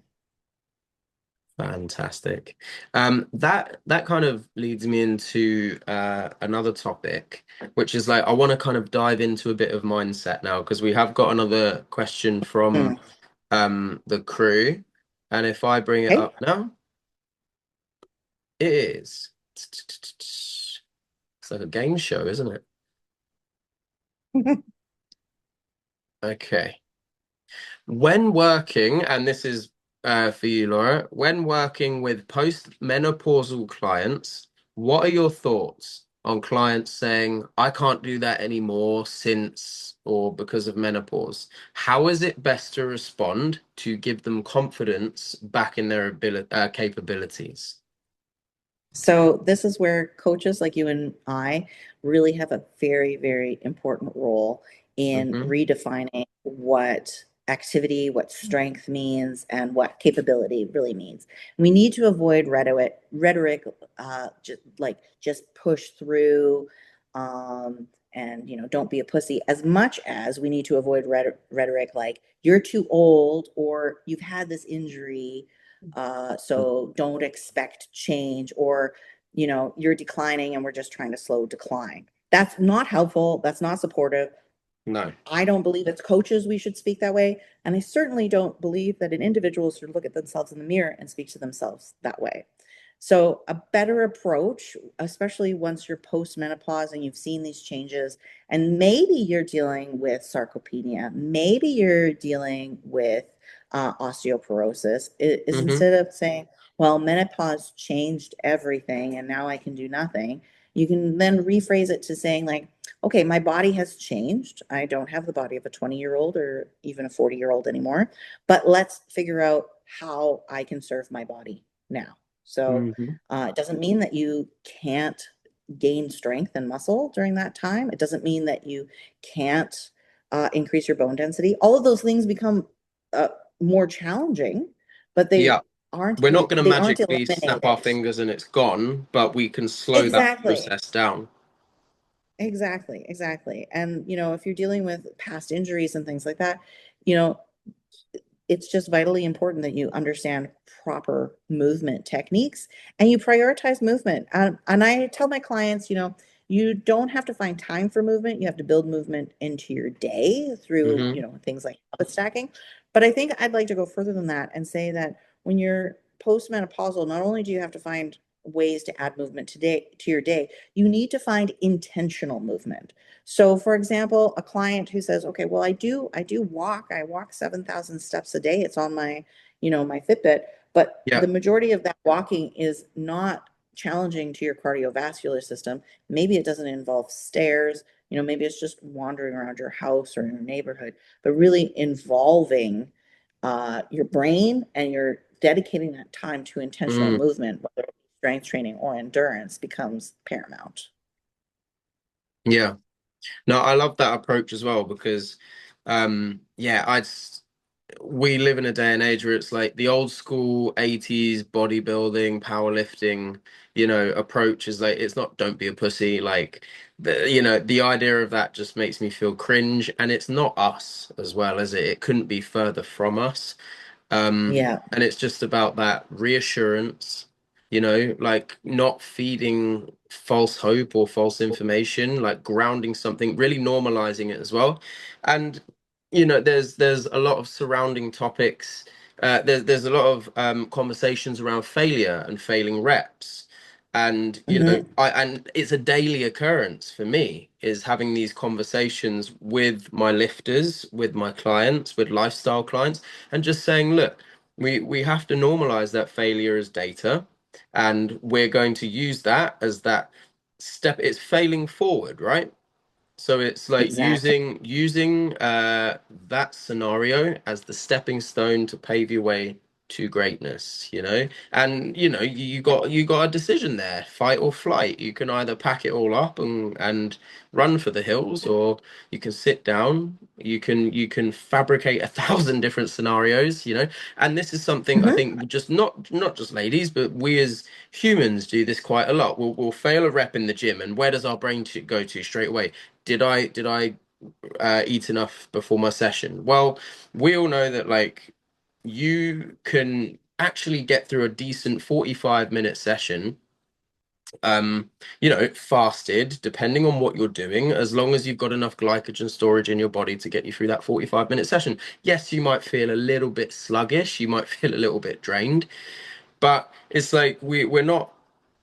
B: Fantastic. That kind of leads me into another topic, which is like I want to kind of dive into a bit of mindset now because we have got another question
A: Hmm.
B: from the crew, and if I bring it
A: Okay.
B: up now, it is. It's like a game show, isn't it? Okay. When working, and this is for you, Laura, when working with post-menopausal clients, what are your thoughts on clients saying, I can't do that anymore since or because of menopause? How is it best to respond to give them confidence back in their capabilities?
A: So this is where coaches like you and I really have a very, very important role in
B: Hmm.
A: redefining what activity, what strength means, and what capability really means. We need to avoid rhetoric, just push through, and don't be a pussy. As much as we need to avoid rhetoric like you're too old or you've had this injury so don't expect change, or you're declining and we're just trying to slow decline. That's not helpful. That's not supportive.
B: No.
A: I don't believe it's coaches we should speak that way. And I certainly don't believe that an individual should look at themselves in the mirror and speak to themselves that way. So, a better approach, especially once you're post menopause and you've seen these changes, and maybe you're dealing with sarcopenia, maybe you're dealing with osteoporosis, is
B: Hmm.
A: instead of saying, well, menopause changed everything and now I can do nothing. You can then rephrase it to saying, like, okay, my body has changed. I don't have the body of a 20-year-old or even a 40-year-old anymore, but let's figure out how I can serve my body now. So
B: Hmm.
A: it doesn't mean that you can't gain strength and muscle during that time. It doesn't mean that you can't increase your bone density. All of those things become uh, more challenging, but
B: Yeah. We're not going to
A: they aren't
B: magically snap our
A: eliminated.
B: fingers and it's gone, but we can slow that
A: Exactly.
B: process down.
A: Exactly. Exactly. And, if you're dealing with past injuries and things like that, you know, it's just vitally important that you understand proper movement techniques and you prioritize movement. And I tell my clients, you don't have to find time for movement. You have to build movement into your day through,
B: Hmm.
A: things like habit stacking. But I think I'd like to go further than that and say that when you're postmenopausal, not only do you have to find ways to add movement to your day, you need to find intentional movement. So for example, a client who says, okay, well, I do walk. I walk 7,000 steps a day. It's on my Fitbit, but
B: Yeah.
A: the majority of that walking is not challenging to your cardiovascular system. Maybe it doesn't involve stairs, maybe it's just wandering around your house or your neighborhood, but really involving your brain, and you're dedicating that time to intentional
B: Mm.
A: movement, whether it's strength training or endurance, becomes paramount.
B: Yeah. No, I love that approach as well because, yeah, we live in a day and age where it's like the old school 80s bodybuilding, powerlifting, approach is like it's not don't be a pussy. Like the idea of that just makes me feel cringe, and it's not us as well, as it? It couldn't be further from us.
A: Yeah.
B: And it's just about that reassurance, like not feeding false hope or false information, like grounding something, really normalizing it as well. And there's a lot of surrounding topics. There's a lot of conversations around failure and failing reps. And
A: Hmm.
B: and it's a daily occurrence for me is having these conversations with my lifters, with my clients, with lifestyle clients, and just saying, look, we have to normalize that failure as data, and we're going to use that as that step. It's failing forward, right? So it's like
A: Exactly.
B: using that scenario as the stepping stone to pave your way to greatness, And you got a decision there, fight or flight. You can either pack it all up and run for the hills, or you can sit down. You can fabricate 1,000 different scenarios, And this is something I
A: Hmm.
B: think just not just ladies, but we as humans do this quite a lot. We'll fail a rep in the gym, and where does our brain go to straight away? Did I eat enough before my session? Well, we all know that like you can actually get through a decent 45-minute session, fasted, depending on what you're doing, as long as you've got enough glycogen storage in your body to get you through that 45-minute session. Yes, you might feel a little bit sluggish, you might feel a little bit drained, but it's like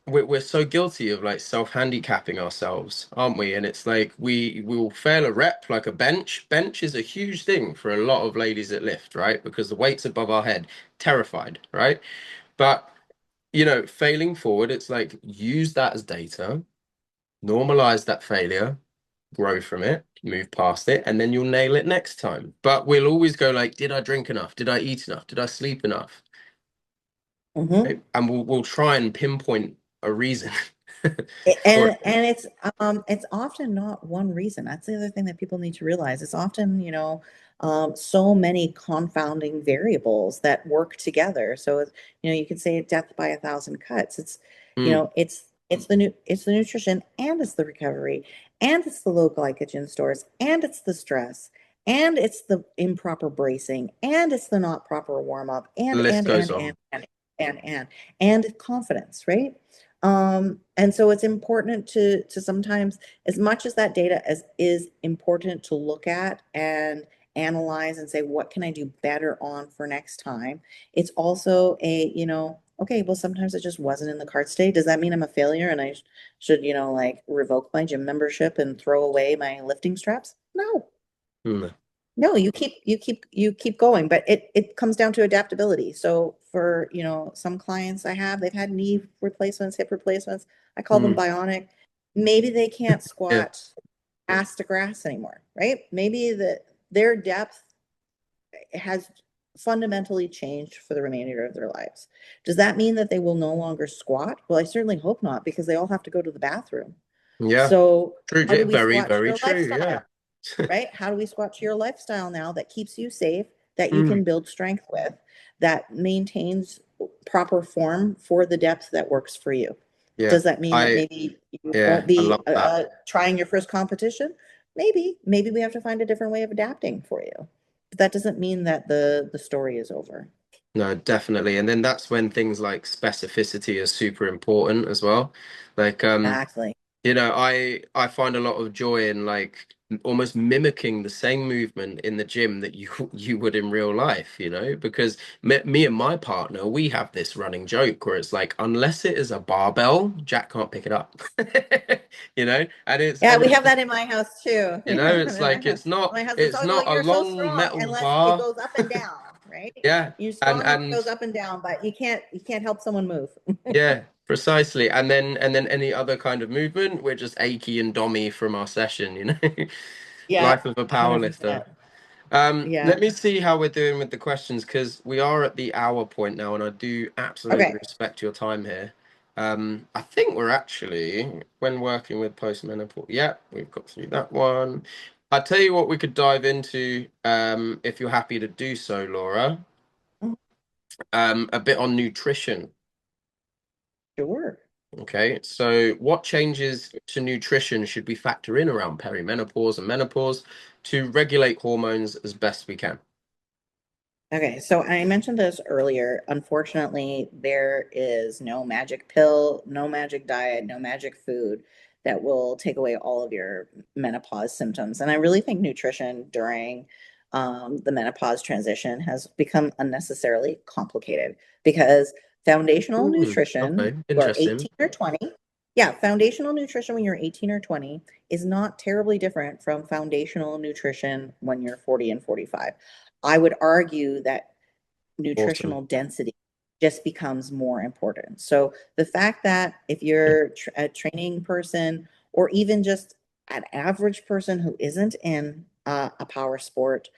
B: we're so guilty of like self-handicapping ourselves, aren't we? And it's like we will fail a rep like a bench. Bench is a huge thing for a lot of ladies that lift, right? Because the weight's above our head, terrified, right? But failing forward, it's like use that as data, normalize that failure, grow from it, move past it, and then you'll nail it next time. But we'll always go like, did I drink enough? Did I eat enough? Did I sleep enough?
A: Hmm.
B: Right? And we'll try and pinpoint a reason for
A: And
B: it.
A: and it's often not one reason. That's the other thing that people need to realize. It's often, so many confounding variables that work together. So you can say death by a thousand cuts. It's you
B: Mm,
A: know it's the nutrition, and it's the recovery, and it's the low glycogen stores, and it's the stress, and it's the improper bracing, and it's the not proper warm up,
B: the
A: and
B: list
A: and
B: goes
A: and
B: on.
A: and and and confidence, right? And so it's important to sometimes, as much as that data as is important to look at and analyze and say, what can I do better on for next time? It's also okay, well, sometimes it just wasn't in the cards today. Does that mean I'm a failure and I should, like revoke my gym membership and throw away my lifting straps? No.
B: Mm.
A: No, you keep going, but it comes down to adaptability. So for, some clients I have, they've had knee replacements, hip replacements. I call them
B: Mm,
A: bionic. Maybe they can't
B: yeah,
A: squat ass to grass anymore, right? Maybe their depth has fundamentally changed for the remainder of their lives. Does that mean that they will no longer squat? Well, I certainly hope not, because they all have to go to the bathroom.
B: yeah,
A: So
B: true,
A: how do we
B: very,
A: squat to
B: very
A: your
B: true. Yeah.
A: lifestyle? Right? How do we squat to your lifestyle now that keeps you safe, that you
B: Mm,
A: can build strength with, that maintains proper form for the depth that works for you?
B: yeah,
A: Does that mean that
B: I
A: maybe you
B: yeah,
A: won't
B: I love
A: be
B: that.
A: trying your first competition? Maybe we have to find a different way of adapting for you. But that doesn't mean that the story is over.
B: No, definitely. And then that's when things like specificity are super important as well. Like,
A: Exactly.
B: I find a lot of joy in like almost mimicking the same movement in the gym that you you would in real life, because me and my partner, we have this running joke where it's like, unless it is a barbell, Jack can't pick it up. And it's
A: Yeah,
B: and
A: we
B: it's
A: have that in my house too.
B: you know,
A: In
B: it's
A: my
B: like
A: house.
B: it's not
A: My husband's
B: it's
A: always
B: not
A: like,
B: a
A: "You're so
B: long
A: strong,"
B: metal
A: unless it
B: bar.
A: goes up and down, right?
B: Yeah.
A: You're
B: And
A: strong when it
B: and
A: goes up and down, but you can't help someone move.
B: Yeah, precisely. And then any other kind of movement, we're just achy and dommy from our session.
A: Yeah,
B: Life of a power lifter.
A: 100%. Yeah.
B: Let me see how we're doing with the questions because we are at the hour point now, and I do absolutely
A: Okay.
B: respect your time here. I think we're actually, when working with postmenopause, yeah, we've got through that one. I tell you what we could dive into, if you're happy to do so, Laura, a bit on nutrition.
A: Sure.
B: Okay, so what changes to nutrition should we factor in around perimenopause and menopause to regulate hormones as best we can?
A: Okay, so I mentioned this earlier. Unfortunately, there is no magic pill, no magic diet, no magic food that will take away all of your menopause symptoms. And I really think nutrition during the menopause transition has become unnecessarily complicated because foundational nutrition,
B: Okay,
A: you are
B: interesting.
A: 18 or 20. Yeah, foundational nutrition when you're 18 or 20 is not terribly different from foundational nutrition when you're 40 and 45. I would argue that
B: Awesome.
A: nutritional density just becomes more important. So the fact that if you're a training person or even just an average person who isn't in a power sport,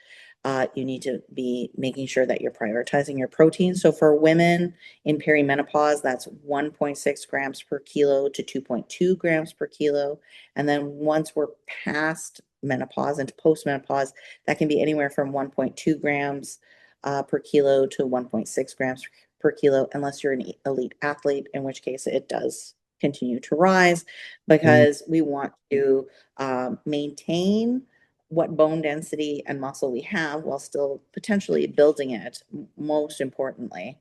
A: you need to be making sure that you're prioritizing your protein. So for women in perimenopause, that's 1.6 grams per kilo to 2.2 grams per kilo. And then once we're past menopause into postmenopause, that can be anywhere from 1.2 grams per kilo to 1.6 grams per kilo, unless you're an elite athlete, in which case it does continue to rise
B: Mm,
A: because we want to maintain what bone density and muscle we have while still potentially building it, most importantly.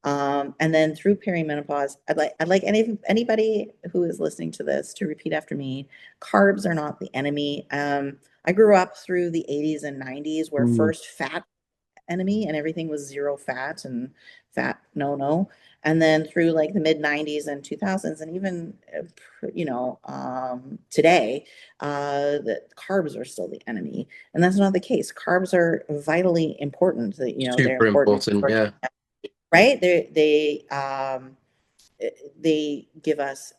A: And then through perimenopause, I'd like anybody who is listening to this to repeat after me. Carbs are not the enemy. I grew up through the 80s and 90s where
B: mm,
A: first fat enemy and everything was zero fat and fat no. And then through like the mid 90s and 2000s and even today, the carbs are still the enemy, and that's not the case. Carbs are vitally important. They're
B: super
A: important
B: important.
A: for,
B: Yeah.
A: right? They give us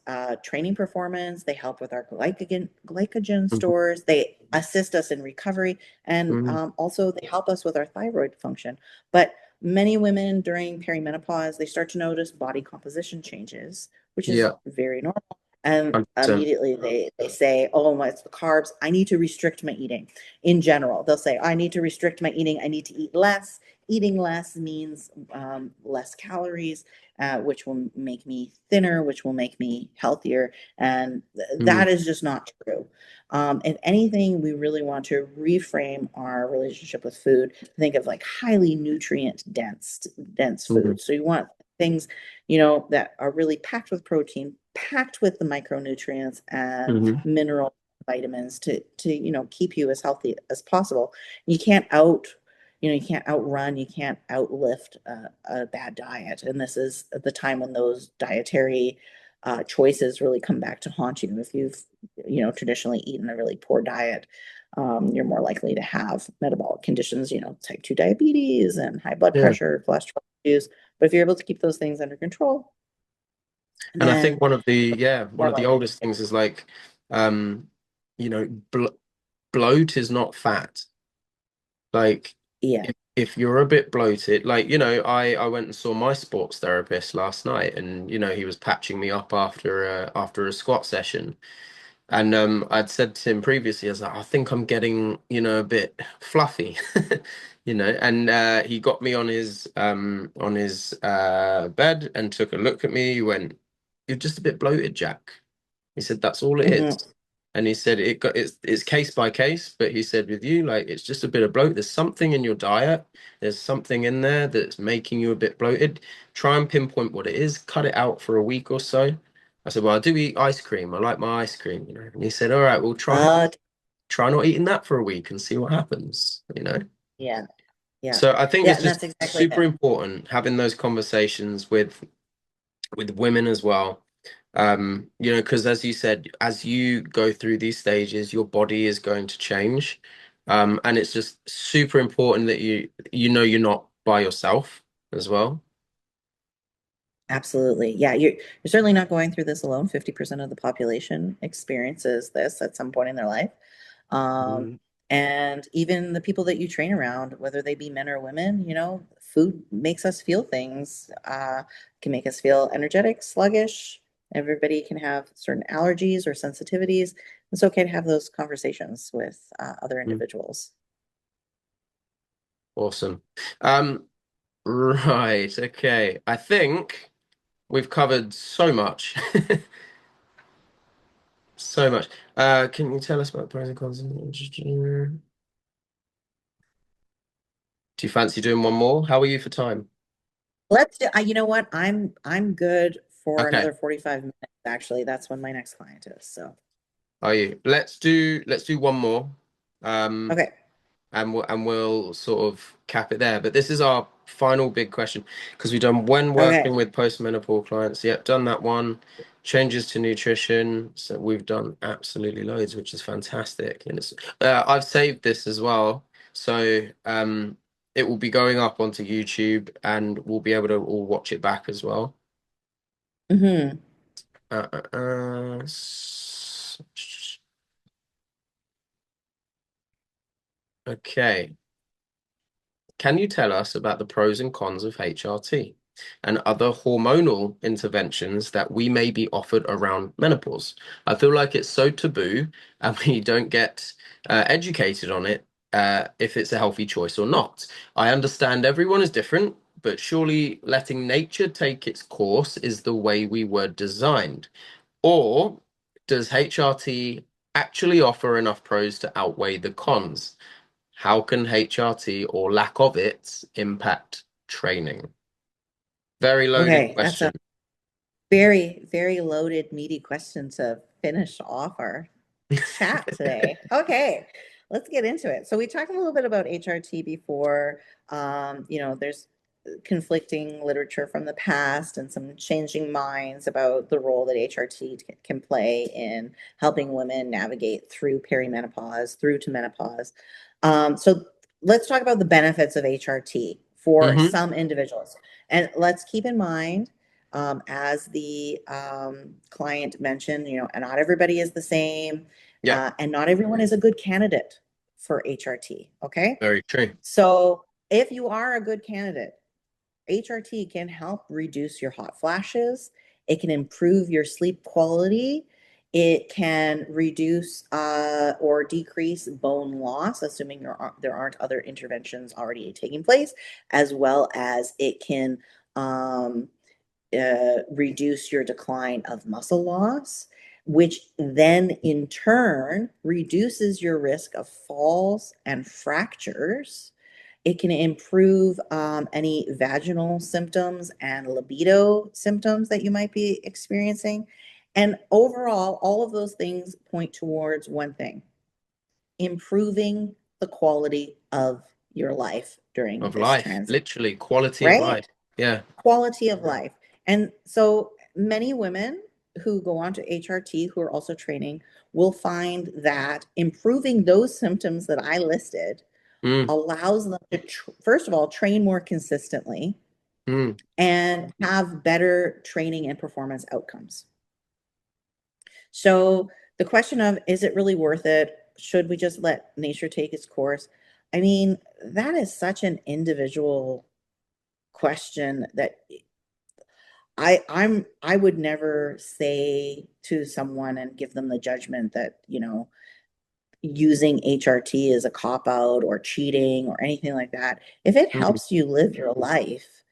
A: training performance. They help with our glycogen
B: Mhm.
A: stores. They assist us in recovery, and
B: Mm,
A: also they help us with our thyroid function. But many women during perimenopause, they start to notice body composition changes, which is
B: yeah,
A: very normal. And
B: 100%.
A: immediately they say, "Oh, it's the carbs. I need to restrict my eating." In general, they'll say, "I need to restrict my eating. I need to eat less." Eating less means less calories, which will make me thinner, which will make me healthier. And
B: Mm,
A: that is just not true. If anything, we really want to reframe our relationship with food. Think of like highly nutrient dense
B: mm,
A: food. So you want things, that are really packed with protein, packed with the micronutrients and
B: mhm,
A: mineral vitamins to keep you as healthy as possible. You can't outrun, you can't outlift a bad diet. And this is the time when those dietary choices really come back to haunt you. If you've, traditionally eaten a really poor diet, you're more likely to have metabolic conditions, type 2 diabetes and high blood
B: Yeah.
A: pressure, cholesterol issues. But if you're able to keep those things under control,
B: And I think
A: then
B: one
A: more
B: of the
A: likely.
B: oldest things is like, um, bloat is not fat. Like
A: Yeah.
B: if you're a bit bloated, like, I went and saw my sports therapist last night, and he was patching me up after a squat session. And I'd said to him previously, I was like, I think I'm getting, a bit fluffy, and he got me on his bed and took a look at me. He went, "You're just a bit bloated, Jack." He said, "That's all it is."
A: Hmm.
B: And he said it's case by case, but he said with you, like, it's just a bit of bloat. There's something in your diet. There's something in there that's making you a bit bloated. Try and pinpoint what it is. Cut it out for a week or so. I said, well, I do eat ice cream. I like my ice cream. And he said, all right, well,
A: Uh,
B: try not eating that for a week and see what happens.
A: yeah, yeah,
B: So I think
A: yeah,
B: it's
A: and
B: just
A: that's exactly
B: super
A: it.
B: important having those conversations with women as well. Because as you said, as you go through these stages, your body is going to change. And it's just super important that you're not by yourself as well.
A: Absolutely. Yeah, you're certainly not going through this alone. 50% of the population experiences this at some point in their life. Um,
B: Mhm.
A: and even the people that you train around, whether they be men or women, food makes us feel things, can make us feel energetic, sluggish. Everybody can have certain allergies or sensitivities. It's okay to have those conversations with other
B: Mm.
A: individuals.
B: Awesome. Right, okay. I think we've covered so much. So much. Can you tell us about the pros and cons? Do you fancy doing one more? How are you for time?
A: Let's do, you know what? I'm good for
B: Okay.
A: another 45 minutes, actually. That's when my next client is. So,
B: Are you? Let's do one more. Um,
A: okay.
B: and we'll sort of cap it there. But this is our final big question because we've done when
A: Okay.
B: working with postmenopause clients. Yep, done that one. Changes to nutrition. So we've done absolutely loads, which is fantastic. And I've saved this as well. So it will be going up onto YouTube and we'll be able to all watch it back as well.
A: Hmm.
B: Uh, uh, uh, okay. Can you tell us about the pros and cons of HRT and other hormonal interventions that we may be offered around menopause? I feel like it's so taboo and we don't get educated on it, if it's a healthy choice or not. I understand everyone is different, but surely letting nature take its course is the way we were designed. Or does HRT actually offer enough pros to outweigh the cons? How can HRT or lack of it impact training? Very loaded
A: Okay. That's
B: question.
A: a very, very loaded, meaty question to finish off our chat today. Okay, let's get into it. So we talked a little bit about HRT before. There's conflicting literature from the past and some changing minds about the role that HRT can play in helping women navigate through perimenopause, through to menopause. So let's talk about the benefits of HRT for
B: Hmm.
A: some individuals. And let's keep in mind, as the client mentioned, and not everybody is the same,
B: Yeah,
A: and not everyone is a good candidate for HRT. Okay.
B: very true.
A: So if you are a good candidate, HRT can help reduce your hot flashes. It can improve your sleep quality. It can reduce or decrease bone loss, assuming there aren't other interventions already taking place, as well as it can um, reduce your decline of muscle loss, which then in turn reduces your risk of falls and fractures. It can improve any vaginal symptoms and libido symptoms that you might be experiencing. And overall, all of those things point towards one thing: improving the quality of your life during
B: Of
A: this
B: life,
A: transition,
B: literally quality of life.
A: right?
B: Yeah.
A: Quality of life. And so many women, who go on to HRT who are also training will find that improving those symptoms that I listed
B: Mm,
A: allows them to, first of all, train more consistently
B: mm.
A: and have better training and performance outcomes. So the question of, is it really worth it? Should we just let nature take its course? I mean, that is such an individual question that I would never say to someone and give them the judgment that, using HRT is a cop out or cheating or anything like that. If it
B: Mm.
A: helps you live your life,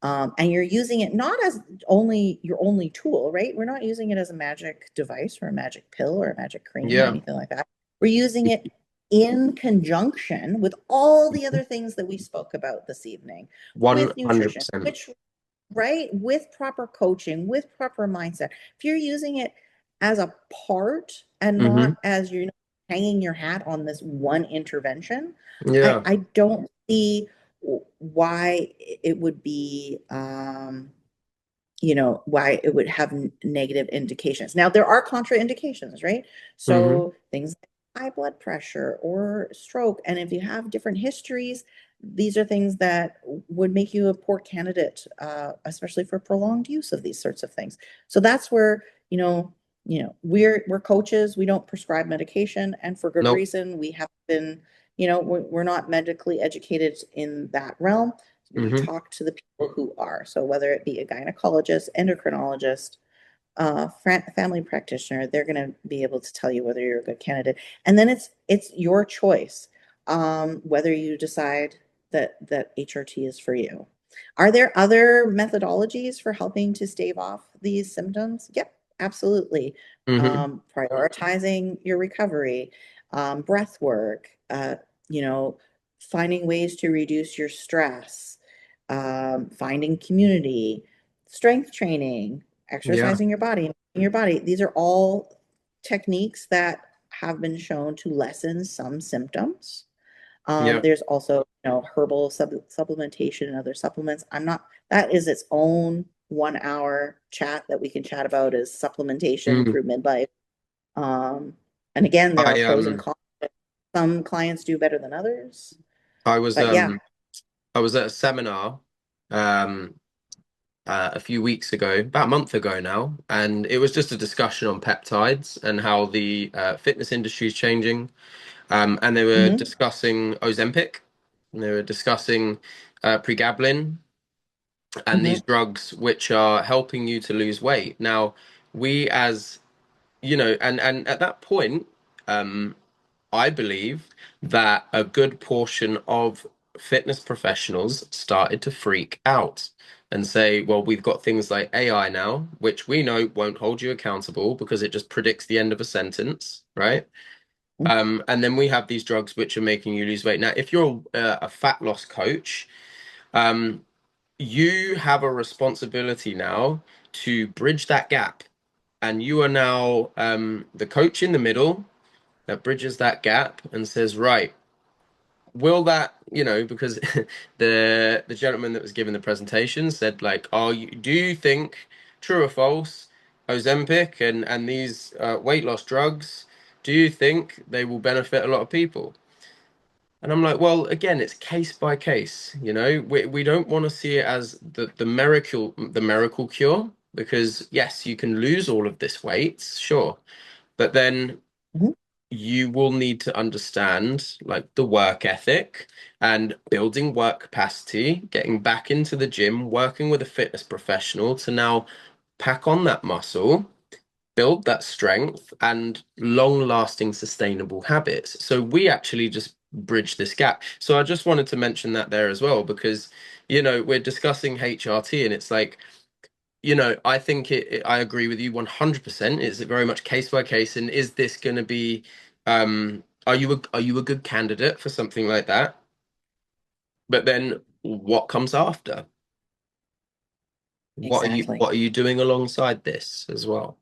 A: and you're using it not as only your only tool, right? We're not using it as a magic device or a magic pill or a magic cream or
B: Yeah,
A: anything like that. We're using it in conjunction with all the other things that we spoke about this evening, with nutrition,
B: 100%.
A: which, right, with proper coaching, with proper mindset. If you're using it as a part and
B: Hmm.
A: not as you're hanging your hat on this one intervention, I,
B: Yeah.
A: I don't see why it would be why it would have negative indications. Now, there are contraindications, right?
B: Hmm.
A: So things like high blood pressure or stroke. And if you have different histories, these are things that would make you a poor candidate, especially for prolonged use of these sorts of things. So that's where, we're coaches. We don't prescribe medication, and for good
B: Nope.
A: reason. We have been, we're not medically educated in that realm. We
B: Hmm.
A: talk to the people who are. So whether it be a gynecologist, endocrinologist, family practitioner, they're going to be able to tell you whether you're a good candidate. And then it's your choice, whether you decide that HRT is for you. Are there other methodologies for helping to stave off these symptoms? Yep, absolutely.
B: Hmm.
A: Prioritizing your recovery, breath work, finding ways to reduce your stress, finding community, strength training,
B: Yeah.
A: exercising your body. These are all techniques that have been shown to lessen some symptoms.
B: Yeah.
A: There's also, herbal supplementation and other supplements. That is its own 1 hour chat that we can chat about is supplementation
B: Mm.
A: through midlife. Um, and again, there are
B: I
A: pros and cons. Some clients do better than others,
B: I was
A: but yeah.
B: I was at a seminar um a few weeks ago, about a month ago now, and it was just a discussion on peptides and how the fitness industry is changing. And they were
A: Hmm.
B: discussing Ozempic, and they were discussing pregabalin and these
A: Hmm.
B: drugs which are helping you to lose weight. Now, we as and at that point, um, I believe that a good portion of fitness professionals started to freak out and say, well, we've got things like AI now, which we know won't hold you accountable because it just predicts the end of a sentence, right? And then we have these drugs which are making you lose weight. Now, if you're a fat loss coach, um, you have a responsibility now to bridge that gap. And you are now the coach in the middle that bridges that gap and says, right, will that, because the gentleman that was giving the presentation said, like, do you think, true or false, Ozempic and these weight loss drugs, do you think they will benefit a lot of people? And I'm like, well, again, it's case by case, we don't want to see it as the miracle cure, because yes, you can lose all of this weight, sure, but then
A: Hmm.
B: you will need to understand like the work ethic and building work capacity, getting back into the gym, working with a fitness professional to now pack on that muscle, build that strength and long-lasting sustainable habits. So we actually just bridge this gap. So I just wanted to mention that there as well, because we're discussing HRT and it's like, I think I agree with you 100%. It's very much case by case. And is this going to be, are you a good candidate for something like that? But then what comes after?
A: Exactly.
B: What are you doing alongside this as well?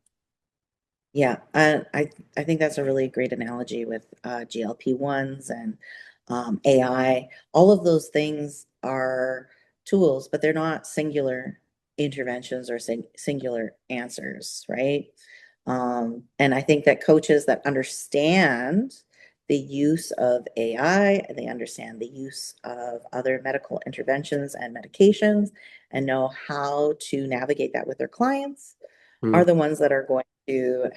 A: Yeah, I think that's a really great analogy with GLP-1s and AI. All of those things are tools, but they're not singular. interventions or singular answers, right? And I think that coaches that understand the use of AI and they understand the use of other medical interventions and medications and know how to navigate that with their clients are
B: Mm.
A: the ones that are going to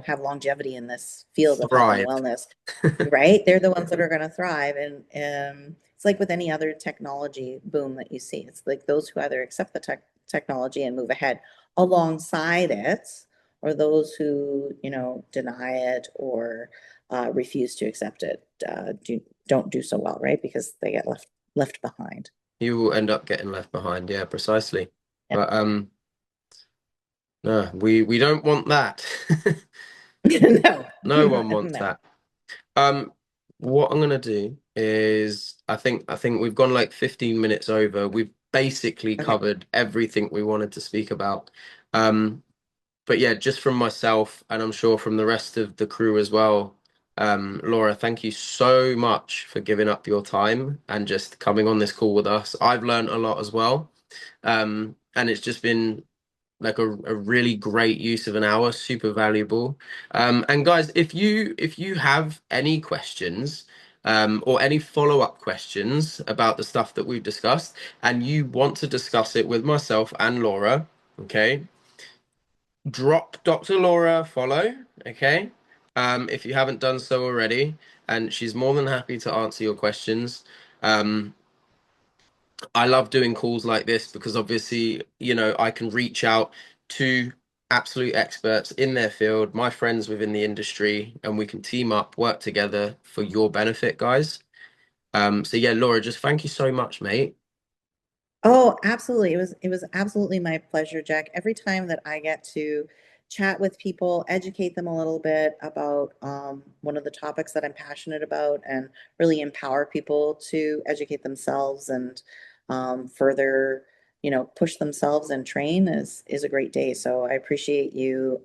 A: have longevity in this field of health and
B: Thrive.
A: wellness, right? They're the ones that are going to thrive. And it's like with any other technology boom that you see. It's like those who either accept the technology and move ahead alongside it, or those who, deny it or refuse to accept it, don't do so well, right? Because they get left behind.
B: You will end up getting left behind. Yeah, precisely.
A: Yeah.
B: But no, we don't want that.
A: No,
B: No one wants
A: no.
B: that. Um, what I'm gonna do is I think we've gone like 15 minutes over. We've basically
A: Okay.
B: covered everything we wanted to speak about. Um, but yeah, just from myself and I'm sure from the rest of the crew as well. Laura, thank you so much for giving up your time and just coming on this call with us. I've learned a lot as well. And it's just been like a really great use of an hour, super valuable. And guys, if you have any questions or any follow-up questions about the stuff that we've discussed, and you want to discuss it with myself and Laura, okay, drop Dr. Laura a follow, okay, if you haven't done so already, and she's more than happy to answer your questions. Um, I love doing calls like this because obviously, I can reach out to absolute experts in their field, my friends within the industry, and we can team up, work together for your benefit, guys. So yeah, Laura, just thank you so much, mate.
A: Oh, absolutely. It was absolutely my pleasure, Jack. Every time that I get to chat with people, educate them a little bit about one of the topics that I'm passionate about, and really empower people to educate themselves and further, push themselves and train is a great day. So I appreciate you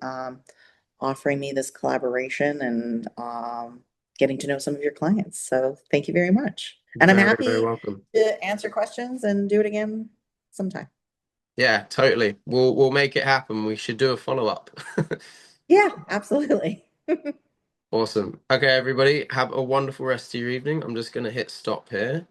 A: offering me this collaboration and getting to know some of your clients. So thank you very much. And I'm
B: Very, very
A: happy
B: welcome.
A: to answer questions and do it again sometime.
B: Yeah, totally. We'll make it happen. We should do a follow-up.
A: Yeah, absolutely.
B: Awesome. Okay, everybody, have a wonderful rest of your evening. I'm just gonna hit stop here.